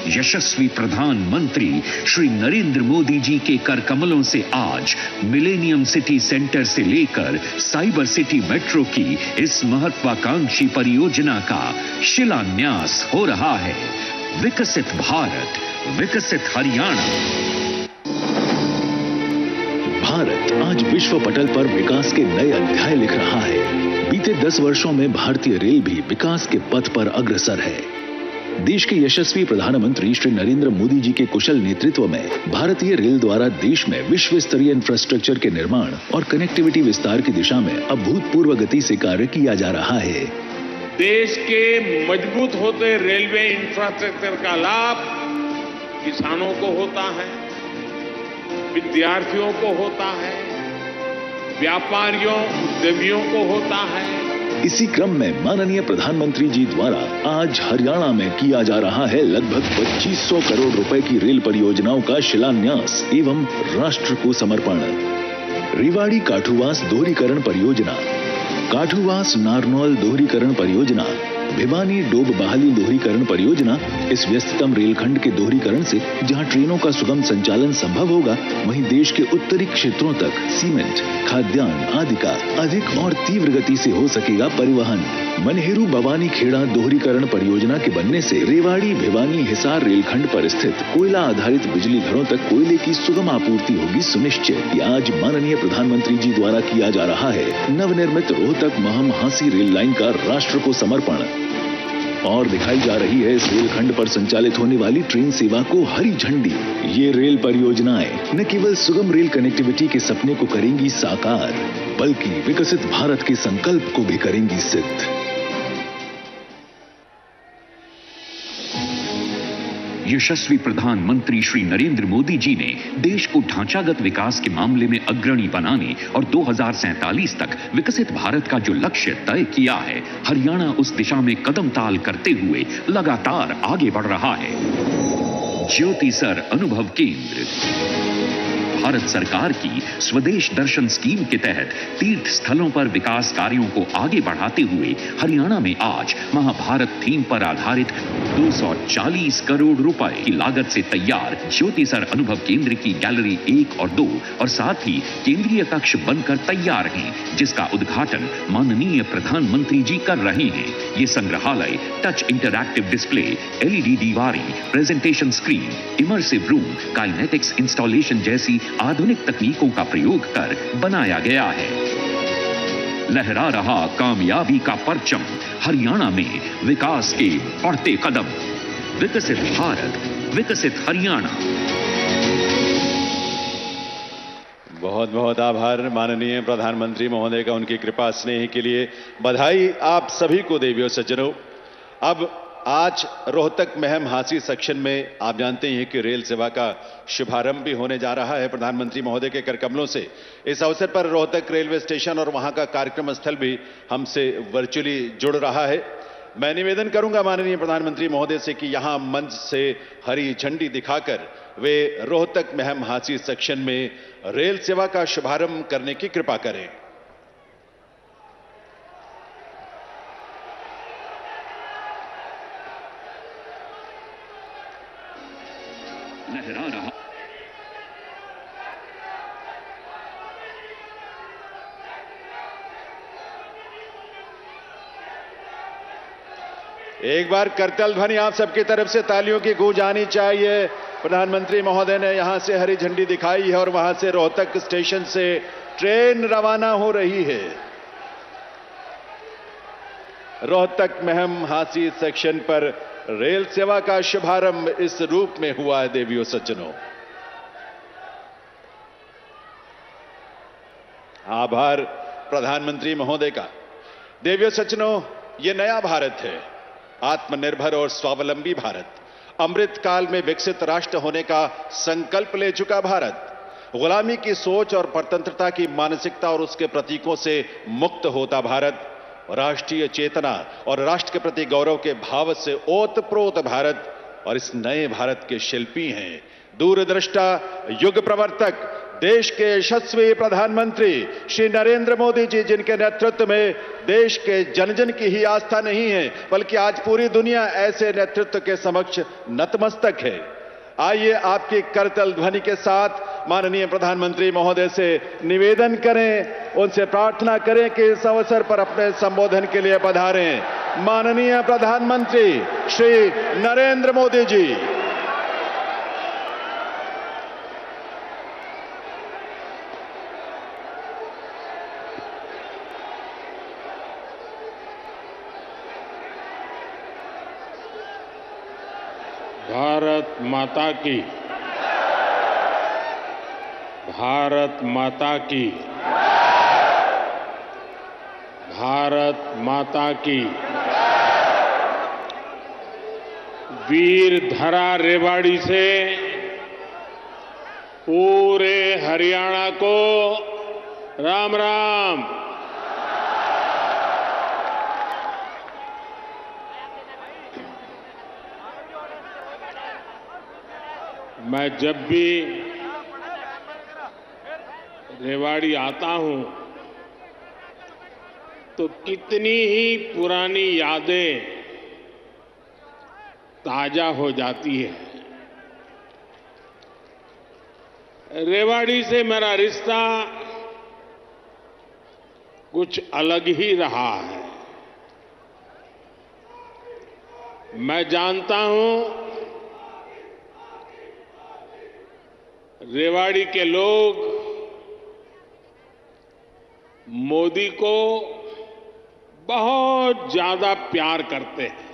यशस्वी प्रधानमंत्री श्री नरेंद्र मोदी जी के कर कमलों से आज मिलेनियम सिटी सेंटर से लेकर साइबर सिटी मेट्रो की इस महत्वाकांक्षी परियोजना का शिलान्यास हो रहा है। विकसित भारत, विकसित हरियाणा। भारत आज विश्व पटल पर विकास के नए अध्याय लिख रहा है। बीते 10 वर्षों में भारतीय रेल भी विकास के पथ पर अग्रसर है। देश के यशस्वी प्रधानमंत्री श्री नरेंद्र मोदी जी के कुशल नेतृत्व में भारतीय रेल द्वारा देश में विश्व स्तरीय इंफ्रास्ट्रक्चर के निर्माण और कनेक्टिविटी विस्तार की दिशा में अभूतपूर्व गति से कार्य किया जा रहा है। देश के मजबूत होते रेलवे इंफ्रास्ट्रक्चर का लाभ किसानों को होता है, विद्यार्थियों को होता है, व्यापारियों उद्यमियों को होता है। इसी क्रम में माननीय प्रधानमंत्री जी द्वारा आज हरियाणा में किया जा रहा है लगभग 2500 करोड़ रुपए की रेल परियोजनाओं का शिलान्यास एवं राष्ट्र को समर्पण। रेवाड़ी काठुवास दोहरीकरण परियोजना, काठुवास नारनौल दोहरीकरण परियोजना, भिवानी डोब बहाली दोहरीकरण परियोजना। इस व्यस्ततम रेलखंड के दोहरीकरण से जहां ट्रेनों का सुगम संचालन संभव होगा, वहीं देश के उत्तरी क्षेत्रों तक सीमेंट, खाद्यान्न आदि का अधिक और तीव्र गति से हो सकेगा परिवहन। मनहेरू बवानी खेड़ा दोहरीकरण परियोजना के बनने से रेवाड़ी भिवानी हिसार रेलखंड पर स्थित कोयला आधारित बिजली घरों तक कोयले की सुगम आपूर्ति होगी सुनिश्चित। आज माननीय प्रधानमंत्री जी द्वारा किया जा रहा है नवनिर्मित रोहतक महम हांसी रेल लाइन का राष्ट्र को समर्पण। और दिखाई जा रही है इस रेलखंड पर संचालित होने वाली ट्रेन सेवा को हरी झंडी। ये रेल परियोजनाएं न केवल सुगम रेल कनेक्टिविटी के सपने को करेंगी साकार, बल्कि विकसित भारत के संकल्प को भी करेंगी सिद्ध। यशस्वी प्रधानमंत्री श्री नरेंद्र मोदी जी ने देश को ढांचागत विकास के मामले में अग्रणी बनाने और 2047 तक विकसित भारत का जो लक्ष्य तय किया है, हरियाणा उस दिशा में कदम ताल करते हुए लगातार आगे बढ़ रहा है। ज्योति सर अनुभव केंद्र भारत सरकार की स्वदेश दर्शन स्कीम के तहत तीर्थ स्थलों पर विकास कार्यों को आगे बढ़ाते हुए हरियाणा में आज महाभारत थीम पर आधारित 240 करोड़ रुपए की लागत से तैयार ज्योति सर अनुभव केंद्र की गैलरी 1 और 2 और साथ ही केंद्रीय कक्ष बनकर तैयार हैं, जिसका उद्घाटन माननीय प्रधानमंत्री जी कर रहे हैं। ये संग्रहालय टच इंटरैक्टिव डिस्प्ले, LED दीवारें, presentation screen, immersive room, kinetics installation जैसी आधुनिक तकनीकों का प्रयोग कर बनाया गया है। लहरा रहा कामयाबी का परचम, हरियाणा में विकास के बढ़ते कदम। विकसित भारत, विकसित हरियाणा। बहुत बहुत आभार माननीय प्रधानमंत्री महोदय का उनकी कृपा स्नेह के लिए। बधाई आप सभी को देवियों सज्जनों। अब आज रोहतक महम हांसी सेक्शन में आप जानते हैं कि रेल सेवा का शुभारंभ भी होने जा रहा है प्रधानमंत्री महोदय के कर कमलों से। इस अवसर पर रोहतक रेलवे स्टेशन और वहां का कार्यक्रम स्थल भी हमसे वर्चुअली जुड़ रहा है। मैं निवेदन करूंगा माननीय प्रधानमंत्री महोदय से कि यहां मंच से हरी झंडी दिखाकर वे रोहतक महम हांसी सेक्शन में रेल सेवा का शुभारंभ करने की कृपा करें। एक बार करतल ध्वनि आप सबकी तरफ से तालियों की गूंज आनी चाहिए। प्रधानमंत्री महोदय ने यहां से हरी झंडी दिखाई है और वहां से रोहतक स्टेशन से ट्रेन रवाना हो रही है। रोहतक महम हांसी सेक्शन पर रेल सेवा का शुभारंभ इस रूप में हुआ है। देवियों सज्जनों, आभार प्रधानमंत्री महोदय का। देवियों सज्जनों, यह नया भारत है, आत्मनिर्भर और स्वावलंबी भारत, अमृत काल में विकसित राष्ट्र होने का संकल्प ले चुका भारत, गुलामी की सोच और परतंत्रता की मानसिकता और उसके प्रतीकों से मुक्त होता भारत, राष्ट्रीय चेतना और राष्ट्र के प्रति गौरव के भाव से ओतप्रोत भारत। और इस नए भारत के शिल्पी हैं दूरदृष्टा, युग प्रवर्तक, देश के यशस्वी प्रधानमंत्री श्री नरेंद्र मोदी जी, जिनके नेतृत्व में देश के जन जन की ही आस्था नहीं है बल्कि आज पूरी दुनिया ऐसे नेतृत्व के समक्ष नतमस्तक है। आइए आपकी करतल ध्वनि के साथ माननीय प्रधानमंत्री महोदय से निवेदन करें, उनसे प्रार्थना करें कि इस अवसर पर अपने संबोधन के लिए पधारें। माननीय प्रधानमंत्री श्री नरेंद्र मोदी जी। भारत माता की, भारत माता की, भारत माता की। वीर धरा रेवाड़ी से पूरे हरियाणा को राम राम। मैं जब भी रेवाड़ी आता हूं तो कितनी ही पुरानी यादें ताजा हो जाती है। रेवाड़ी से मेरा रिश्ता कुछ अलग ही रहा है। मैं जानता हूं रेवाड़ी के लोग मोदी को बहुत ज्यादा प्यार करते हैं।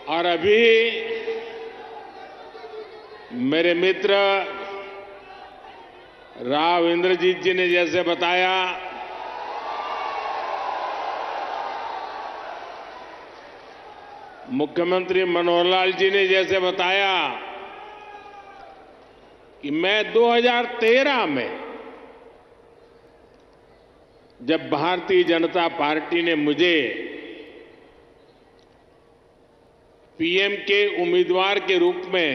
और अभी मेरे मित्र राव इंद्रजीत जी ने जैसे बताया, मुख्यमंत्री मनोहर लाल जी ने जैसे बताया कि मैं 2013 में जब भारतीय जनता पार्टी ने मुझे पीएम के उम्मीदवार के रूप में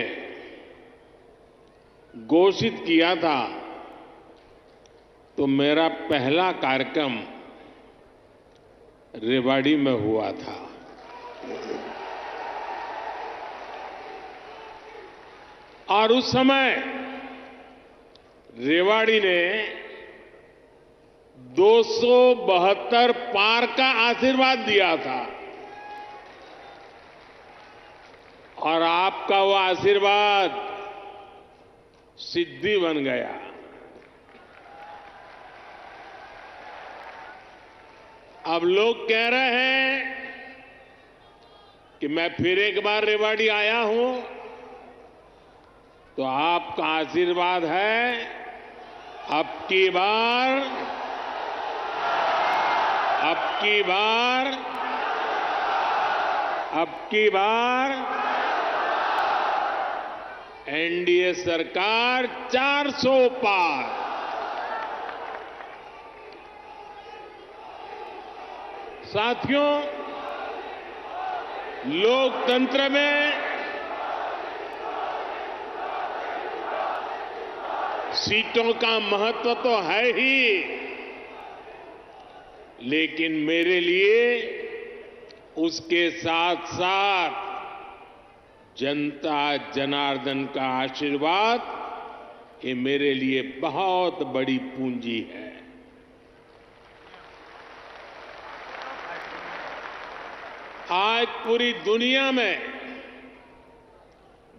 घोषित किया था तो मेरा पहला कार्यक्रम रेवाड़ी में हुआ था। और उस समय रेवाड़ी ने 272 पार का आशीर्वाद दिया था और आपका वो आशीर्वाद सिद्धि बन गया। अब लोग कह रहे हैं कि मैं फिर एक बार रेवाड़ी आया हूं तो आपका आशीर्वाद है अब की बार एनडीए सरकार 400 पार। साथियों, लोकतंत्र में सीटों का महत्व तो है ही, लेकिन मेरे लिए उसके साथ साथ जनता जनार्दन का आशीर्वाद ये मेरे लिए बहुत बड़ी पूंजी है। आज पूरी दुनिया में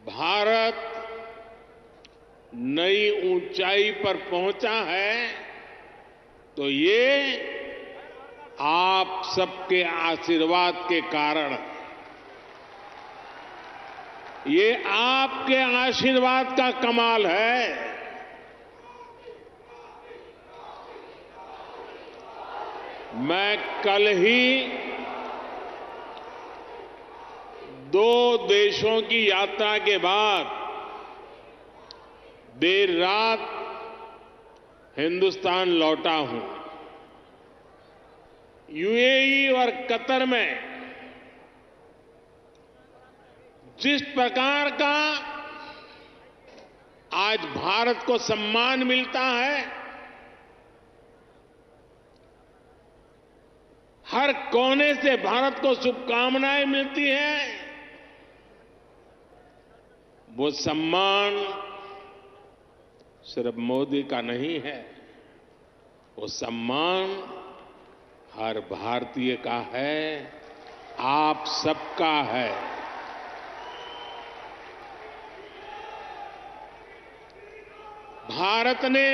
भारत नई ऊंचाई पर पहुंचा है तो ये आप सबके आशीर्वाद के कारण, ये आपके आशीर्वाद का कमाल है। मैं कल ही 2 देशों की यात्रा के बाद देर रात हिंदुस्तान लौटा हूं। यूएई और कतर में जिस प्रकार का आज भारत को सम्मान मिलता है, हर कोने से भारत को शुभकामनाएं मिलती हैं, वो सम्मान सिर्फ मोदी का नहीं है, वो सम्मान हर भारतीय का है, आप सबका है। भारत ने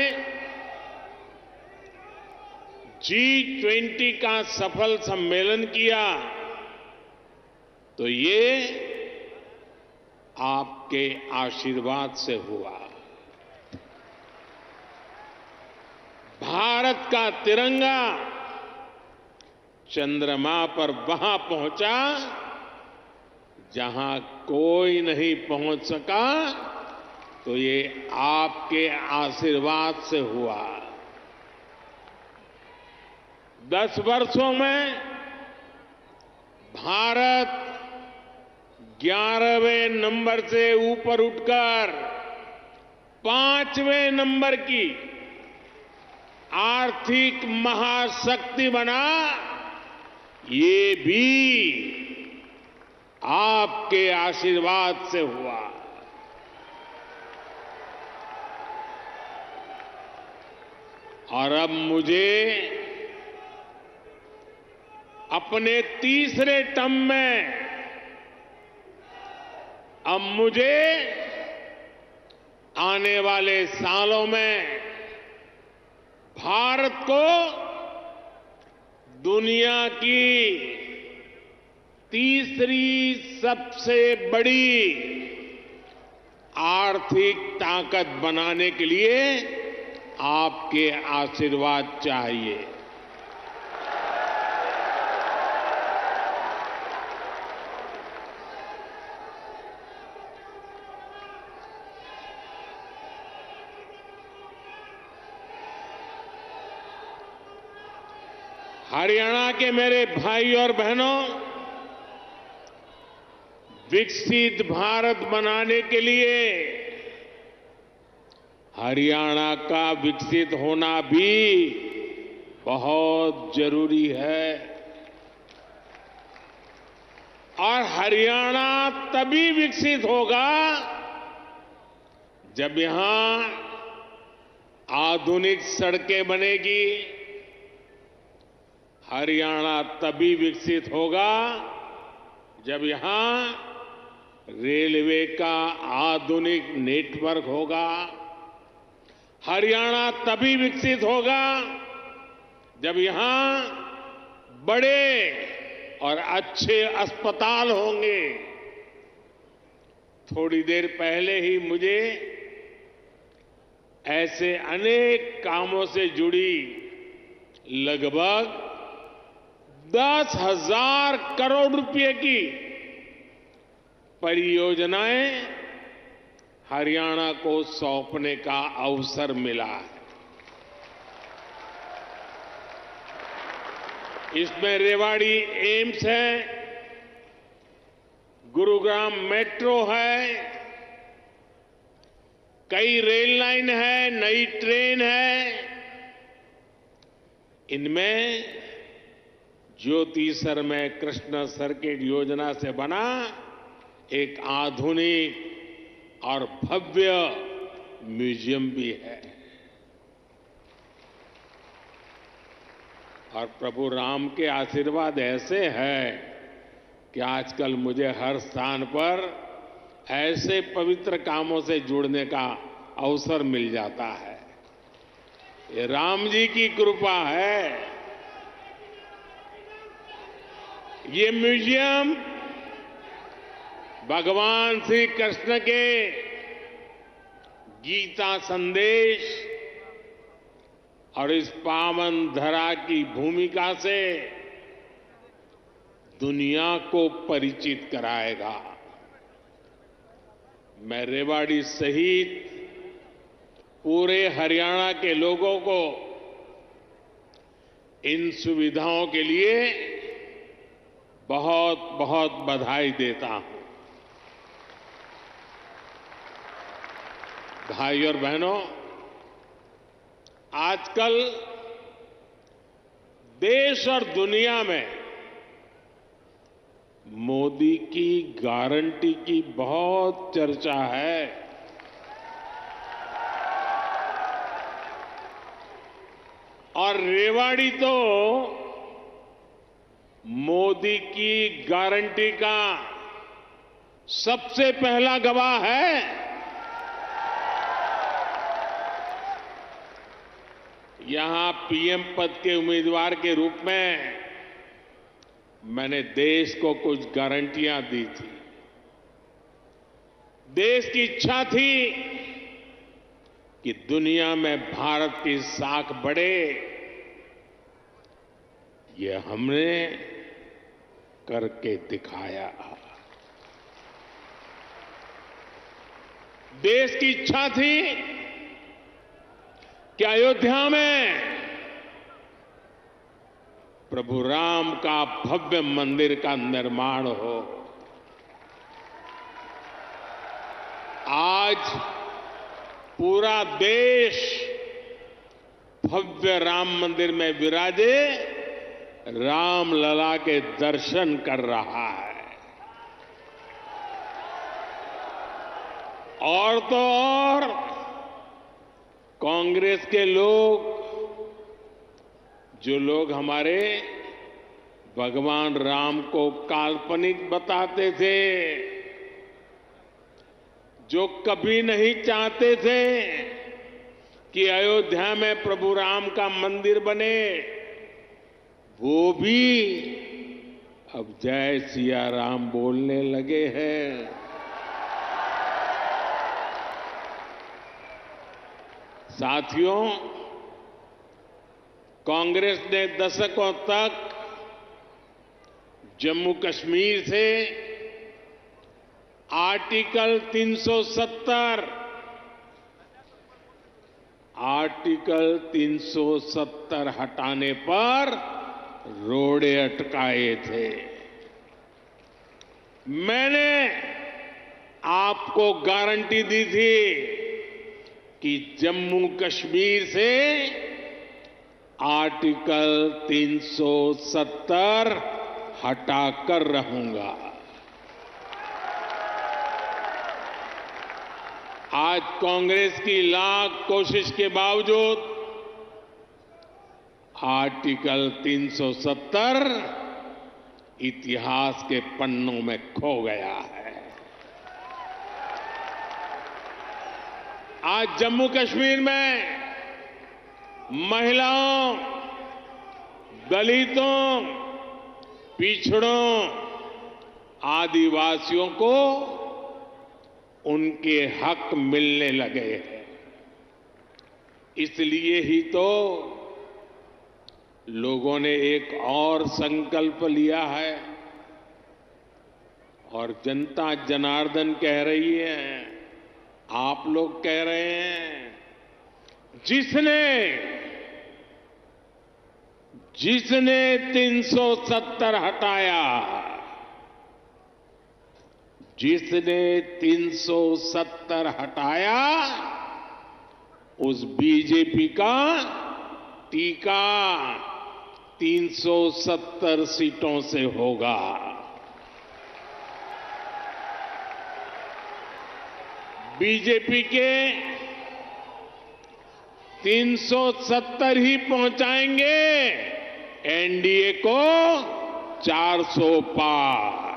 G20 का सफल सम्मेलन किया तो ये आपके आशीर्वाद से हुआ। भारत का तिरंगा चंद्रमा पर वहां पहुंचा जहां कोई नहीं पहुंच सका, तो ये आपके आशीर्वाद से हुआ। 10 वर्षों में भारत 11वें नंबर से ऊपर उठकर 5वें नंबर की आर्थिक महाशक्ति बना, ये भी आपके आशीर्वाद से हुआ। और अब मुझे अपने तीसरे टर्म में आने वाले सालों में भारत को दुनिया की तीसरी सबसे बड़ी आर्थिक ताकत बनाने के लिए आपके आशीर्वाद चाहिए। हरियाणा के मेरे भाई और बहनों, विकसित भारत बनाने के लिए हरियाणा का विकसित होना भी बहुत जरूरी है। और हरियाणा तभी विकसित होगा जब यहां आधुनिक सड़कें बनेगी। हरियाणा तभी विकसित होगा जब यहां रेलवे का आधुनिक नेटवर्क होगा। हरियाणा तभी विकसित होगा जब यहां बड़े और अच्छे अस्पताल होंगे। थोड़ी देर पहले ही मुझे ऐसे अनेक कामों से जुड़ी लगभग 10,000 करोड़ रुपए की परियोजनाएं हरियाणा को सौंपने का अवसर मिला है। इसमें रेवाड़ी एम्स है, गुरुग्राम मेट्रो है, कई रेल लाइन है, नई ट्रेन है। इनमें ज्योति सरमय कृष्ण सर्किट योजना से बना एक आधुनिक और भव्य म्यूजियम भी है। और प्रभु राम के आशीर्वाद ऐसे हैं कि आजकल मुझे हर स्थान पर ऐसे पवित्र कामों से जुड़ने का अवसर मिल जाता है। ये राम जी की कृपा है। ये म्यूजियम भगवान श्री कृष्ण के गीता संदेश और इस पावन धरा की भूमिका से दुनिया को परिचित कराएगा। मैं रेवाड़ी सहित पूरे हरियाणा के लोगों को इन सुविधाओं के लिए बहुत बहुत बधाई देता हूं। भाई और बहनों, आजकल देश और दुनिया में मोदी की गारंटी की बहुत चर्चा है। और रेवाड़ी तो मोदी की गारंटी का सबसे पहला गवाह है। यहां पीएम पद के उम्मीदवार के रूप में मैंने देश को कुछ गारंटियां दी थी। देश की इच्छा थी कि दुनिया में भारत की साख बढ़े। ये हमने करके दिखाया। देश की इच्छा थी कि अयोध्या में प्रभु राम का भव्य मंदिर का निर्माण हो। आज पूरा देश भव्य राम मंदिर में विराजे राम लला के दर्शन कर रहा है। और तो और कांग्रेस के लोग, जो लोग हमारे भगवान राम को काल्पनिक बताते थे, जो कभी नहीं चाहते थे कि अयोध्या में प्रभु राम का मंदिर बने, वो भी अब जय सिया राम बोलने लगे हैं। साथियों, कांग्रेस ने दशकों तक जम्मू कश्मीर से आर्टिकल 370 हटाने पर रोड़े अटकाए थे। मैंने आपको गारंटी दी थी कि जम्मू कश्मीर से आर्टिकल 370 हटाकर रहूंगा। आज कांग्रेस की लाख कोशिश के बावजूद आर्टिकल 370 इतिहास के पन्नों में खो गया है। आज जम्मू कश्मीर में महिलाओं, दलितों, पिछड़ों, आदिवासियों को उनके हक मिलने लगे हैं। इसलिए ही तो लोगों ने एक और संकल्प लिया है और जनता जनार्दन कह रही है, आप लोग कह रहे हैं, जिसने 370 हटाया, जिसने 370 हटाया, उस बीजेपी का टीका 370 सीटों से होगा। बीजेपी के 370 ही पहुंचाएंगे, एनडीए को 400 पार।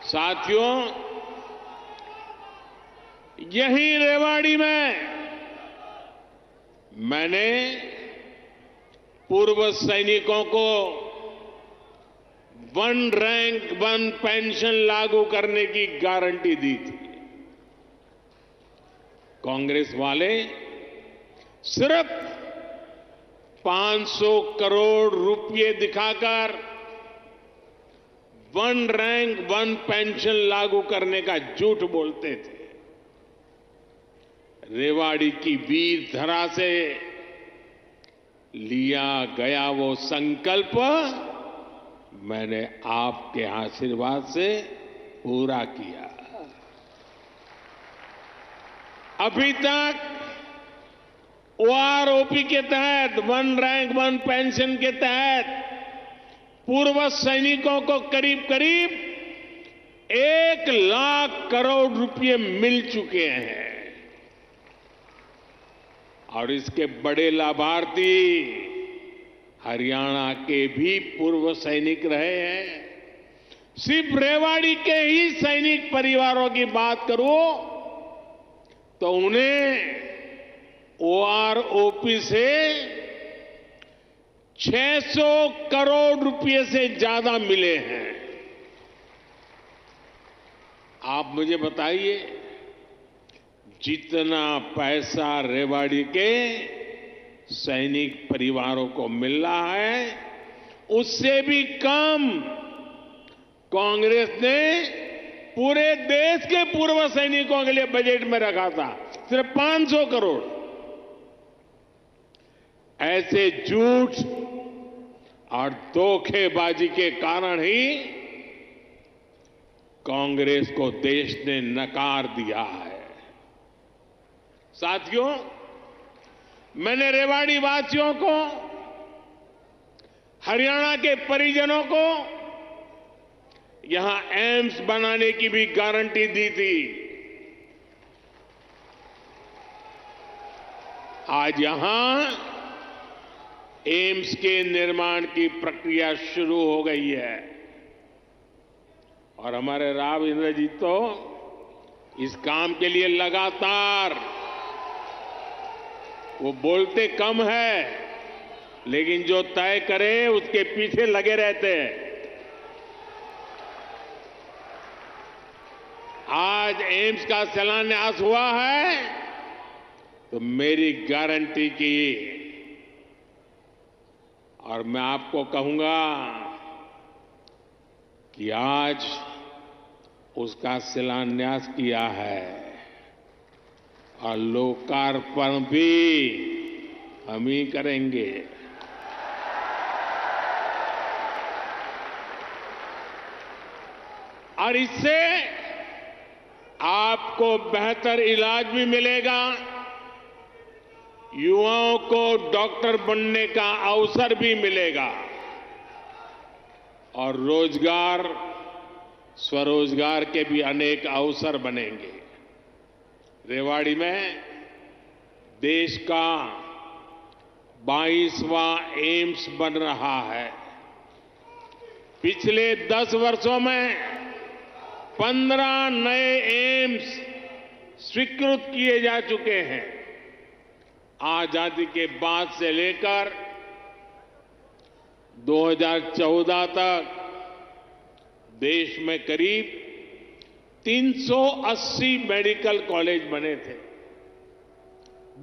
साथियों, यही रेवाड़ी में मैंने पूर्व सैनिकों को वन रैंक वन पेंशन लागू करने की गारंटी दी थी। कांग्रेस वाले सिर्फ 500 करोड़ रुपए दिखाकर वन रैंक वन पेंशन लागू करने का झूठ बोलते थे। रेवाड़ी की वीर धरा से लिया गया वो संकल्प मैंने आपके आशीर्वाद से पूरा किया। अभी तक ओआरओपी के तहत वन रैंक वन पेंशन के तहत पूर्व सैनिकों को करीब करीब 1 लाख करोड़ रुपए मिल चुके हैं और इसके बड़े लाभार्थी हरियाणा के भी पूर्व सैनिक रहे हैं। सिर्फ रेवाड़ी के ही सैनिक परिवारों की बात करूं तो उन्हें ओआरओपी से 600 करोड़ रुपए से ज्यादा मिले हैं। आप मुझे बताइए, जितना पैसा रेवाड़ी के सैनिक परिवारों को मिल रहा है उससे भी कम कांग्रेस ने पूरे देश के पूर्व सैनिकों के लिए बजट में रखा था, सिर्फ 500 करोड़। ऐसे झूठ और धोखेबाजी के कारण ही कांग्रेस को देश ने नकार दिया है। साथियों, मैंने रेवाड़ी वासियों को, हरियाणा के परिजनों को यहां एम्स बनाने की भी गारंटी दी थी। आज यहां एम्स के निर्माण की प्रक्रिया शुरू हो गई है और हमारे राव इंद्रजीत तो इस काम के लिए लगातार, वो बोलते कम है लेकिन जो तय करे उसके पीछे लगे रहते हैं। आज एम्स का शिलान्यास हुआ है तो मेरी गारंटी की, और मैं आपको कहूंगा कि आज उसका शिलान्यास किया है और लोकार्पण भी हम ही करेंगे। और इससे आपको बेहतर इलाज भी मिलेगा, युवाओं को डॉक्टर बनने का अवसर भी मिलेगा और रोजगार, स्वरोजगार के भी अनेक अवसर बनेंगे। रेवाड़ी में देश का 22वां एम्स बन रहा है। पिछले 10 वर्षों में 15 नए एम्स स्वीकृत किए जा चुके हैं। आजादी के बाद से लेकर 2014 तक देश में करीब 380 मेडिकल कॉलेज बने थे।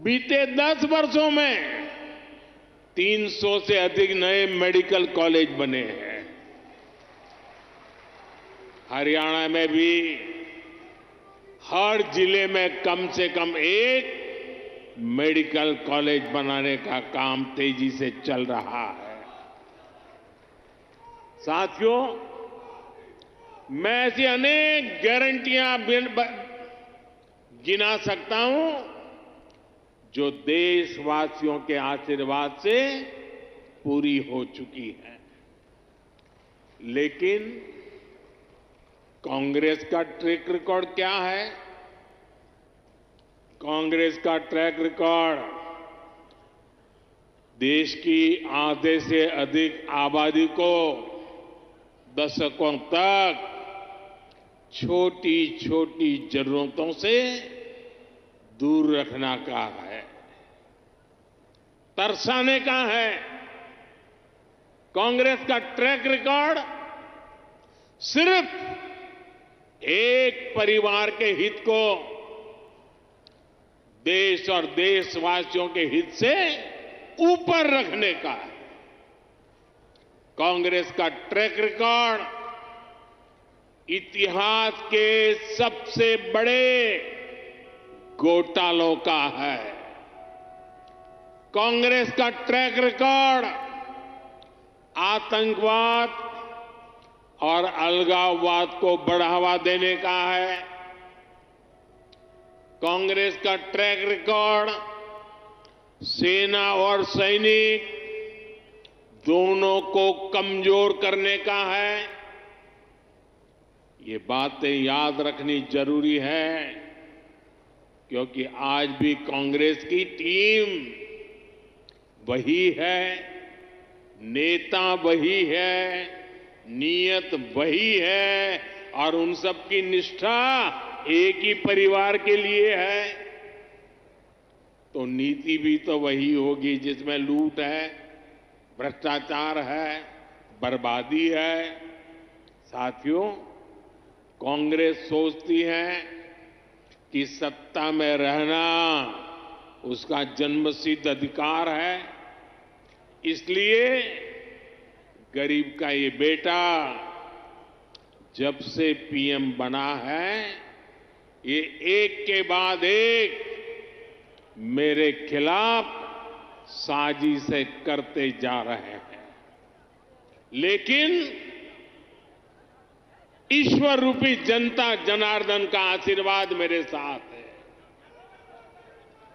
बीते 10 वर्षों में 300 से अधिक नए मेडिकल कॉलेज बने हैं। हरियाणा में भी हर जिले में कम से कम एक मेडिकल कॉलेज बनाने का काम तेजी से चल रहा है। साथियों, मैं ऐसी अनेक गारंटियां गिना सकता हूं जो देशवासियों के आशीर्वाद से पूरी हो चुकी है। लेकिन कांग्रेस का ट्रैक रिकॉर्ड क्या है? कांग्रेस का ट्रैक रिकॉर्ड देश की आधे से अधिक आबादी को दशकों तक छोटी छोटी जरूरतों से दूर रखना का है, तरसाने का है। कांग्रेस का ट्रैक रिकॉर्ड सिर्फ एक परिवार के हित को देश और देशवासियों के हित से ऊपर रखने का है। कांग्रेस का ट्रैक रिकॉर्ड इतिहास के सबसे बड़े घोटालों का है। कांग्रेस का ट्रैक रिकॉर्ड आतंकवाद और अलगाववाद को बढ़ावा देने का है। कांग्रेस का ट्रैक रिकॉर्ड सेना और सैनिक दोनों को कमजोर करने का है। ये बातें याद रखनी जरूरी है, क्योंकि आज भी कांग्रेस की टीम वही है, नेता वही है, नीयत वही है और उन सब की निष्ठा एक ही परिवार के लिए है। तो नीति भी तो वही होगी जिसमें लूट है, भ्रष्टाचार है, बर्बादी है। साथियों, कांग्रेस सोचती है कि सत्ता में रहना उसका जन्मसिद्ध अधिकार है, इसलिए गरीब का ये बेटा जब से पीएम बना है, ये एक के बाद एक मेरे खिलाफ साजिशें करते जा रहे हैं। लेकिन ईश्वर रूपी जनता जनार्दन का आशीर्वाद मेरे साथ है।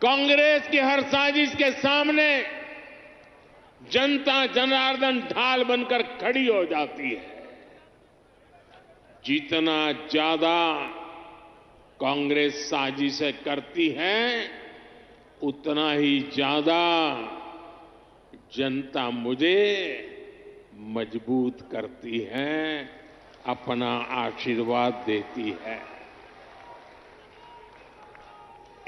कांग्रेस की हर साजिश के सामने जनता जनार्दन ढाल बनकर खड़ी हो जाती है। जितना ज्यादा कांग्रेस साजिशें करती है, उतना ही ज्यादा जनता मुझे मजबूत करती है, अपना आशीर्वाद देती है।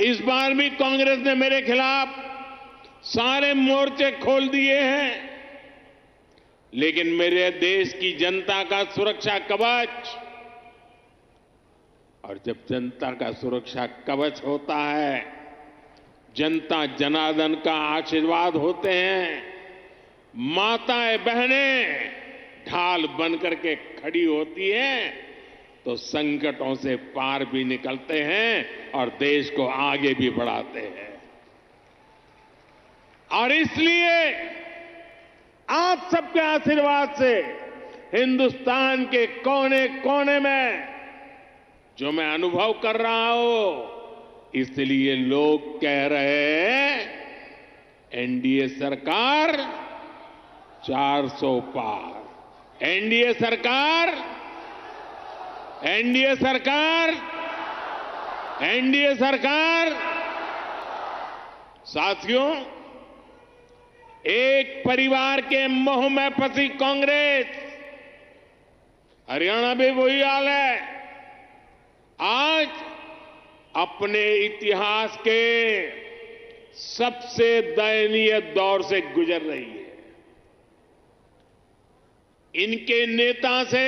इस बार भी कांग्रेस ने मेरे खिलाफ सारे मोर्चे खोल दिए हैं, लेकिन मेरे देश की जनता का सुरक्षा कवच, और जब जनता का सुरक्षा कवच होता है, जनता जनार्दन का आशीर्वाद होते हैं, माताएं बहनें ढाल बनकर के खड़ी होती हैं, तो संकटों से पार भी निकलते हैं और देश को आगे भी बढ़ाते हैं। और इसलिए आप सबके आशीर्वाद से हिंदुस्तान के कोने कोने में जो मैं अनुभव कर रहा हूं, इसलिए लोग कह रहे हैं एनडीए सरकार 400 पार, एनडीए सरकार, एनडीए सरकार, एनडीए सरकार। साथियों, एक परिवार के मोह में फंसी कांग्रेस, हरियाणा में वही हाल है, आज अपने इतिहास के सबसे दयनीय दौर से गुजर रही है। इनके नेता से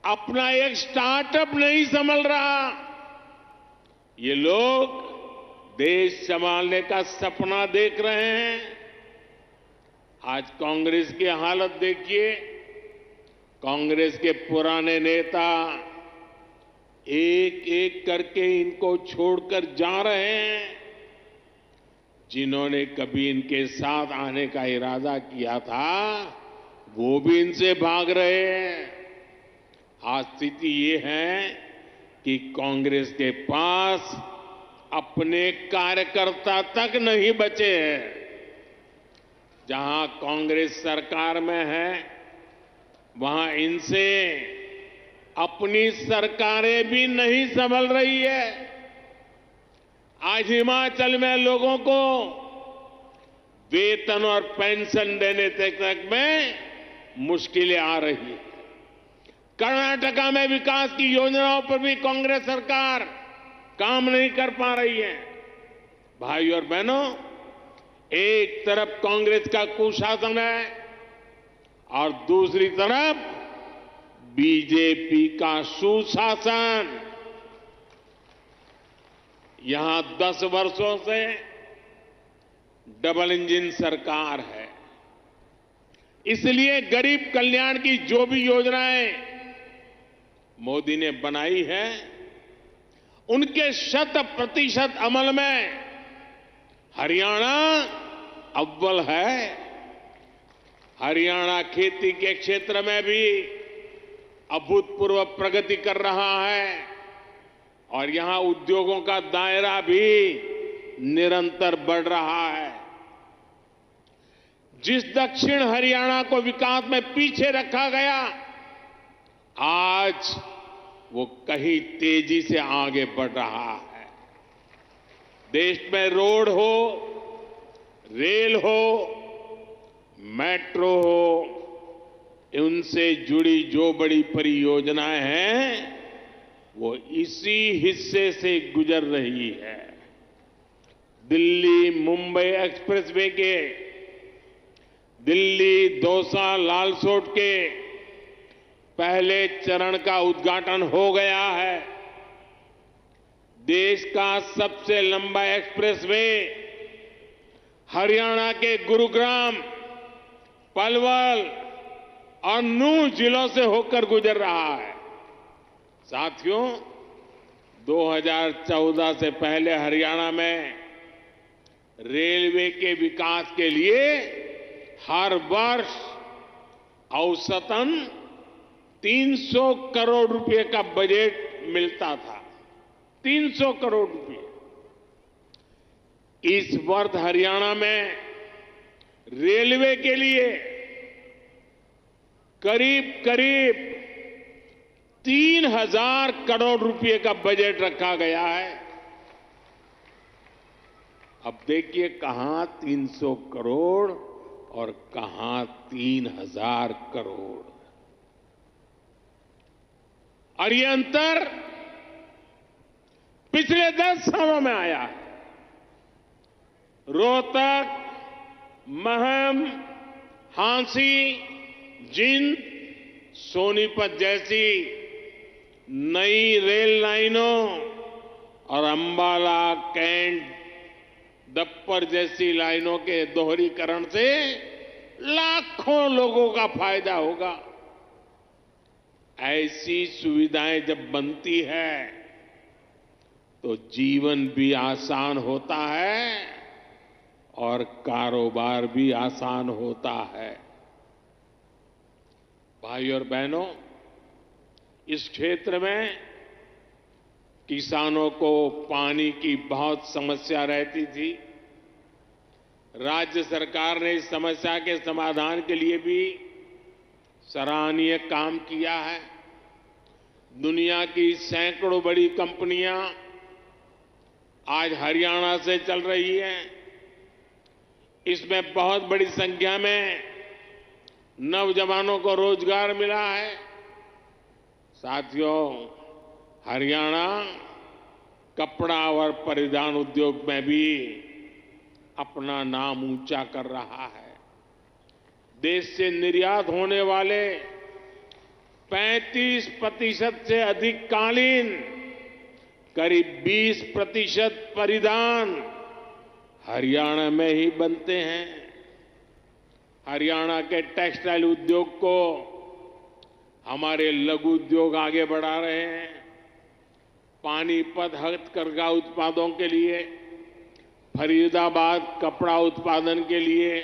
अपना एक स्टार्टअप नहीं संभल रहा। ये लोग देश संभालने का सपना देख रहे हैं। आज कांग्रेस की हालत देखिए, कांग्रेस के पुराने नेता एक एक करके इनको छोड़कर जा रहे हैं। जिन्होंने कभी इनके साथ आने का इरादा किया था, वो भी इनसे भाग रहे हैं। आज स्थिति ये है कि कांग्रेस के पास अपने कार्यकर्ता तक नहीं बचे हैं। जहां कांग्रेस सरकार में है, वहां इनसे अपनी सरकारें भी नहीं संभल रही है। आज हिमाचल में लोगों को वेतन और पेंशन देने तक में मुश्किलें आ रही है। कर्नाटका में विकास की योजनाओं पर भी कांग्रेस सरकार काम नहीं कर पा रही है। भाई और बहनों, एक तरफ कांग्रेस का कुशासन है और दूसरी तरफ बीजेपी का सुशासन। यहां 10 वर्षों से डबल इंजन सरकार है, इसलिए गरीब कल्याण की जो भी योजनाएं मोदी ने बनाई है, उनके 100% अमल में हरियाणा अव्वल है। हरियाणा खेती के क्षेत्र में भी अभूतपूर्व प्रगति कर रहा है और यहां उद्योगों का दायरा भी निरंतर बढ़ रहा है। जिस दक्षिण हरियाणा को विकास में पीछे रखा गया, आज वो कहीं तेजी से आगे बढ़ रहा है। देश में रोड हो, रेल हो, मेट्रो हो, उनसे जुड़ी जो बड़ी परियोजनाएं हैं, वो इसी हिस्से से गुजर रही है। दिल्ली मुंबई एक्सप्रेसवे के, दिल्ली दौसा लालसोट के पहले चरण का उद्घाटन हो गया है। देश का सबसे लंबा एक्सप्रेसवे हरियाणा के गुरुग्राम, पलवल और नूंह जिलों से होकर गुजर रहा है। साथियों, 2014 से पहले हरियाणा में रेलवे के विकास के लिए हर वर्ष औसतन 300 करोड़ रुपए का बजट मिलता था। 300 करोड़ रुपए। इस वर्ष हरियाणा में रेलवे के लिए करीब 3000 करोड़ रुपए का बजट रखा गया है। अब देखिए, कहां 300 करोड़ और कहां 3000 करोड़, और ये अंतर पिछले 10 सालों में आया है। रोहतक, महम, हांसी, जींद, सोनीपत जैसी नई रेल लाइनों और अंबाला, कैंट, दप्पर जैसी लाइनों के दोहरीकरण से लाखों लोगों का फायदा होगा। ऐसी सुविधाएं जब बनती है तो जीवन भी आसान होता है और कारोबार भी आसान होता है। भाई और बहनों, इस क्षेत्र में किसानों को पानी की बहुत समस्या रहती थी। राज्य सरकार ने इस समस्या के समाधान के लिए भी सराहनीय काम किया है। दुनिया की सैकड़ों बड़ी कंपनियां आज हरियाणा से चल रही हैं। इसमें बहुत बड़ी संख्या में नौजवानों को रोजगार मिला है। साथियों, हरियाणा कपड़ा और परिधान उद्योग में भी अपना नाम ऊंचा कर रहा है। देश से निर्यात होने वाले 35% से अधिक कालीन, करीब 20% परिधान हरियाणा में ही बनते हैं। हरियाणा के टेक्सटाइल उद्योग को हमारे लघु उद्योग आगे बढ़ा रहे हैं। पानीपत हथकरघा उत्पादों के लिए, फरीदाबाद कपड़ा उत्पादन के लिए,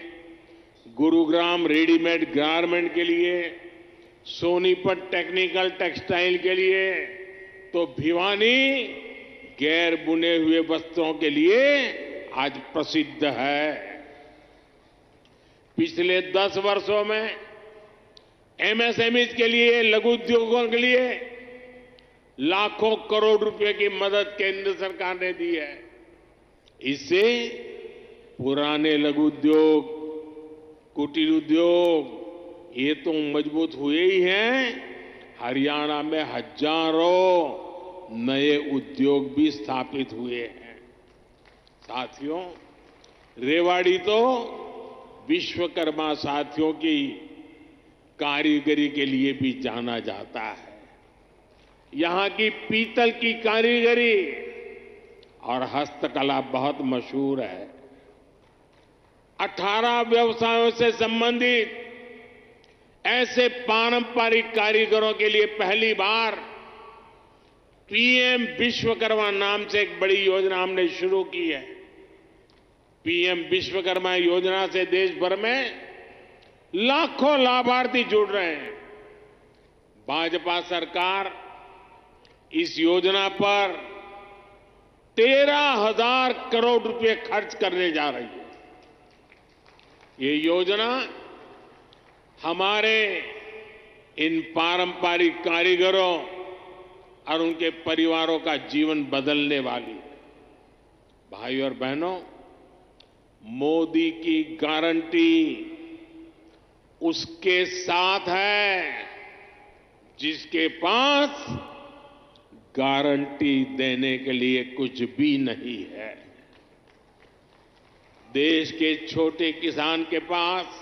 गुरुग्राम रेडीमेड गारमेंट के लिए, सोनीपत टेक्निकल टेक्सटाइल के लिए, तो भिवानी गैर बुने हुए वस्त्रों के लिए आज प्रसिद्ध है। पिछले 10 वर्षों में एमएसएमईज के लिए, लघु उद्योगों के लिए लाखों करोड़ रुपए की मदद केंद्र सरकार ने दी है। इससे पुराने लघु उद्योग, कुटीर उद्योग ये तो मजबूत हुए ही हैं, हरियाणा में हजारों नए उद्योग भी स्थापित हुए हैं। साथियों, रेवाड़ी तो विश्वकर्मा साथियों की कारीगरी के लिए भी जाना जाता है। यहां की पीतल की कारीगरी और हस्तकला बहुत मशहूर है। 18 व्यवसायों से संबंधित ऐसे पारंपरिक कारीगरों के लिए पहली बार पीएम विश्वकर्मा नाम से एक बड़ी योजना हमने शुरू की है। पीएम विश्वकर्मा योजना से देश भर में लाखों लाभार्थी जुड़ रहे हैं। भाजपा सरकार इस योजना पर 13,000 करोड़ रुपए खर्च करने जा रही है। ये योजना हमारे इन पारंपरिक कारीगरों और उनके परिवारों का जीवन बदलने वाली है। भाइयों और बहनों, मोदी की गारंटी उसके साथ है जिसके पास गारंटी देने के लिए कुछ भी नहीं है। देश के छोटे किसान के पास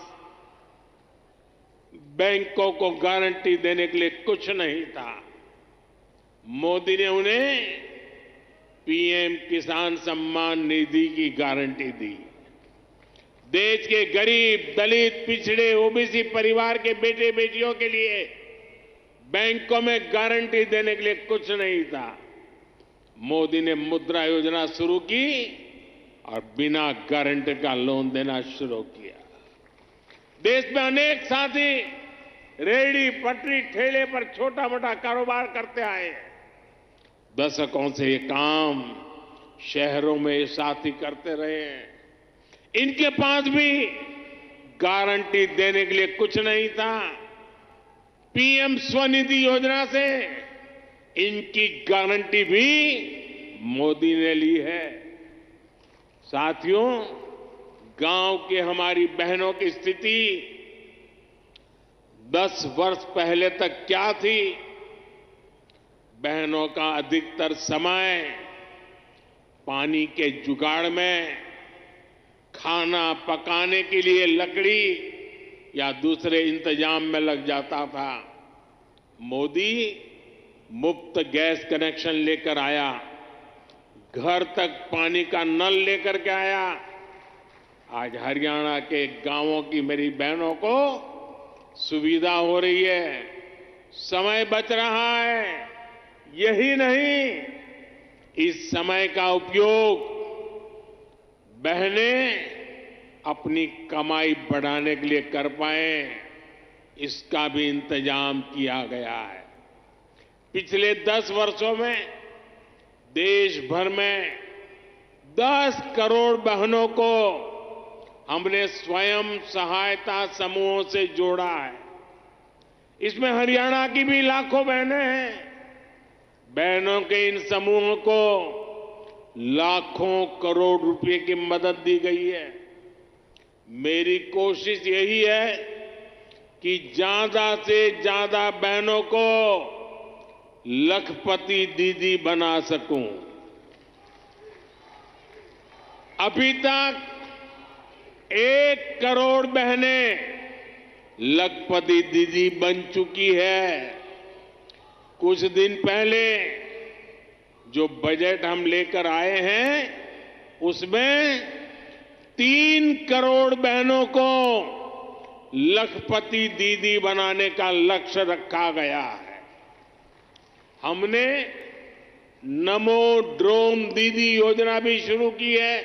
बैंकों को गारंटी देने के लिए कुछ नहीं था। मोदी ने उन्हें पीएम किसान सम्मान निधि की गारंटी दी। देश के गरीब, दलित, पिछड़े, ओबीसी परिवार के बेटे बेटियों के लिए बैंकों में गारंटी देने के लिए कुछ नहीं था। मोदी ने मुद्रा योजना शुरू की और बिना गारंटी का लोन देना शुरू किया। देश में अनेक साथी रेहड़ी, पटरी, ठेले पर छोटा मोटा कारोबार करते आए हैं। दशकों से ये काम शहरों में ये साथी करते रहे हैं। इनके पास भी गारंटी देने के लिए कुछ नहीं था। पीएम स्वनिधि योजना से इनकी गारंटी भी मोदी ने ली है। साथियों, गांव के हमारी बहनों की स्थिति 10 वर्ष पहले तक क्या थी? बहनों का अधिकतर समय पानी के जुगाड़ में, खाना पकाने के लिए लकड़ी या दूसरे इंतजाम में लग जाता था। मोदी मुफ्त गैस कनेक्शन लेकर आया, घर तक पानी का नल लेकर के आया। आज हरियाणा के गांवों की मेरी बहनों को सुविधा हो रही है, समय बच रहा है। यही नहीं, इस समय का उपयोग बहनें अपनी कमाई बढ़ाने के लिए कर पाए, इसका भी इंतजाम किया गया है। पिछले 10 वर्षों में देश भर में 10 करोड़ बहनों को हमने स्वयं सहायता समूहों से जोड़ा है। इसमें हरियाणा की भी लाखों बहनें हैं। बहनों के इन समूहों को लाखों करोड़ रुपए की मदद दी गई है। मेरी कोशिश यही है कि ज्यादा से ज्यादा बहनों को लखपति दीदी बना सकूं। अभी तक 1 करोड़ बहनें लखपति दीदी बन चुकी है। कुछ दिन पहले जो बजट हम लेकर आए हैं उसमें 3 करोड़ बहनों को लखपति दीदी बनाने का लक्ष्य रखा गया है। हमने नमो ड्रोन दीदी योजना भी शुरू की है।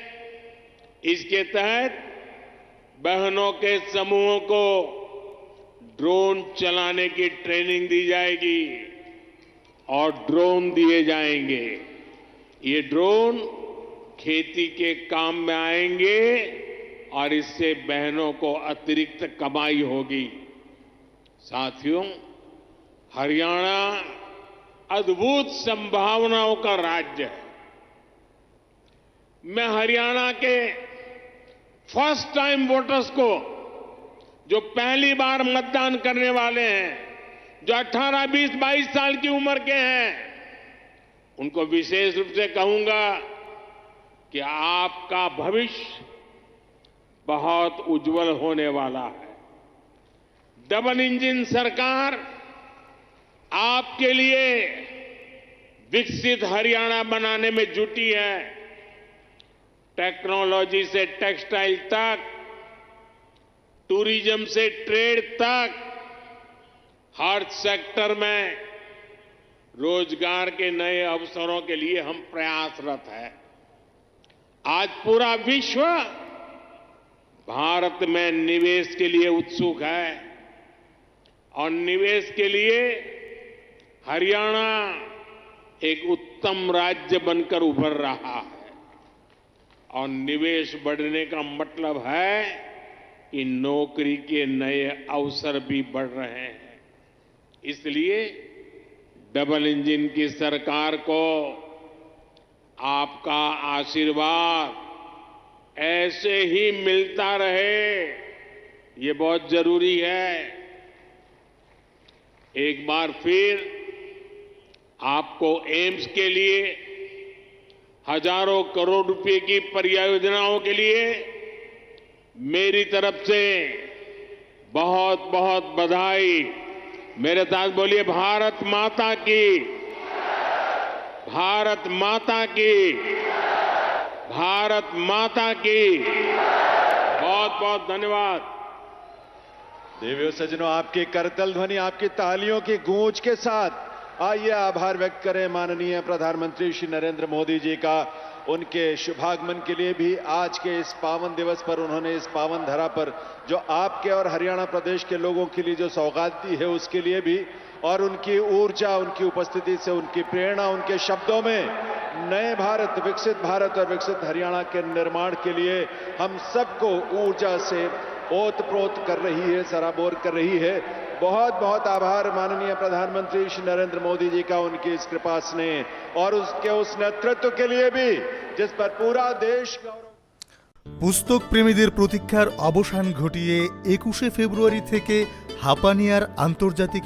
इसके तहत बहनों के समूहों को ड्रोन चलाने की ट्रेनिंग दी जाएगी और ड्रोन दिए जाएंगे। ये ड्रोन खेती के काम में आएंगे और इससे बहनों को अतिरिक्त कमाई होगी। साथियों, हरियाणा अद्भुत संभावनाओं का राज्य है। मैं हरियाणा के फर्स्ट टाइम वोटर्स को, जो पहली बार मतदान करने वाले हैं, जो 18, 20, 22 साल की उम्र के हैं, उनको विशेष रूप से कहूंगा कि आपका भविष्य बहुत उज्जवल होने वाला है। डबल इंजन सरकार आपके लिए विकसित हरियाणा बनाने में जुटी है। टेक्नोलॉजी से टेक्सटाइल तक, टूरिज्म से ट्रेड तक, हर सेक्टर में रोजगार के नए अवसरों के लिए हम प्रयासरत हैं। आज पूरा विश्व भारत में निवेश के लिए उत्सुक है और निवेश के लिए हरियाणा एक उत्तम राज्य बनकर उभर रहा है। और निवेश बढ़ने का मतलब है कि नौकरी के नए अवसर भी बढ़ रहे हैं। इसलिए डबल इंजन की सरकार को आपका आशीर्वाद ऐसे ही मिलता रहे, ये बहुत जरूरी है। एक बार फिर आपको एम्स के लिए हजारों करोड़ रुपए की परियोजनाओं के लिए मेरी तरफ से बहुत बहुत बधाई। मेरे साथ बोलिए, भारत माता की, भारत माता की, भारत माता की। बहुत बहुत धन्यवाद। देवियों सज्जनों, आपकी करतल ध्वनि, आपकी तालियों की गूंज के साथ आइए आभार व्यक्त करें माननीय प्रधानमंत्री श्री नरेंद्र मोदी जी का। उनके शुभागमन के लिए भी आज के इस पावन दिवस पर, उन्होंने इस पावन धरा पर जो आपके और हरियाणा प्रदेश के लोगों के लिए जो सौगात दी है, उसके लिए भी, और उनकी ऊर्जा, उनकी उपस्थिति से, उनकी प्रेरणा, उनके शब्दों में नए भारत, विकसित भारत और विकसित हरियाणा के निर्माण के लिए हम सबको ऊर्जा से ओतप्रोत कर रही है, सराबोर कर रही है। बहुत बहुत आभार माननीय प्रधानमंत्री श्री नरेंद्र मोदी जी का, उनकी इस कृपा स्नेह और उसके उस नेतृत्व के लिए भी जिस पर पूरा देश गौरव। पुस्तक प्रेमीদের প্রতীক্ষার অবসান ঘটিয়ে 21শে ফেব্রুয়ারি থেকে হাপানিয়ার আন্তর্জাতিক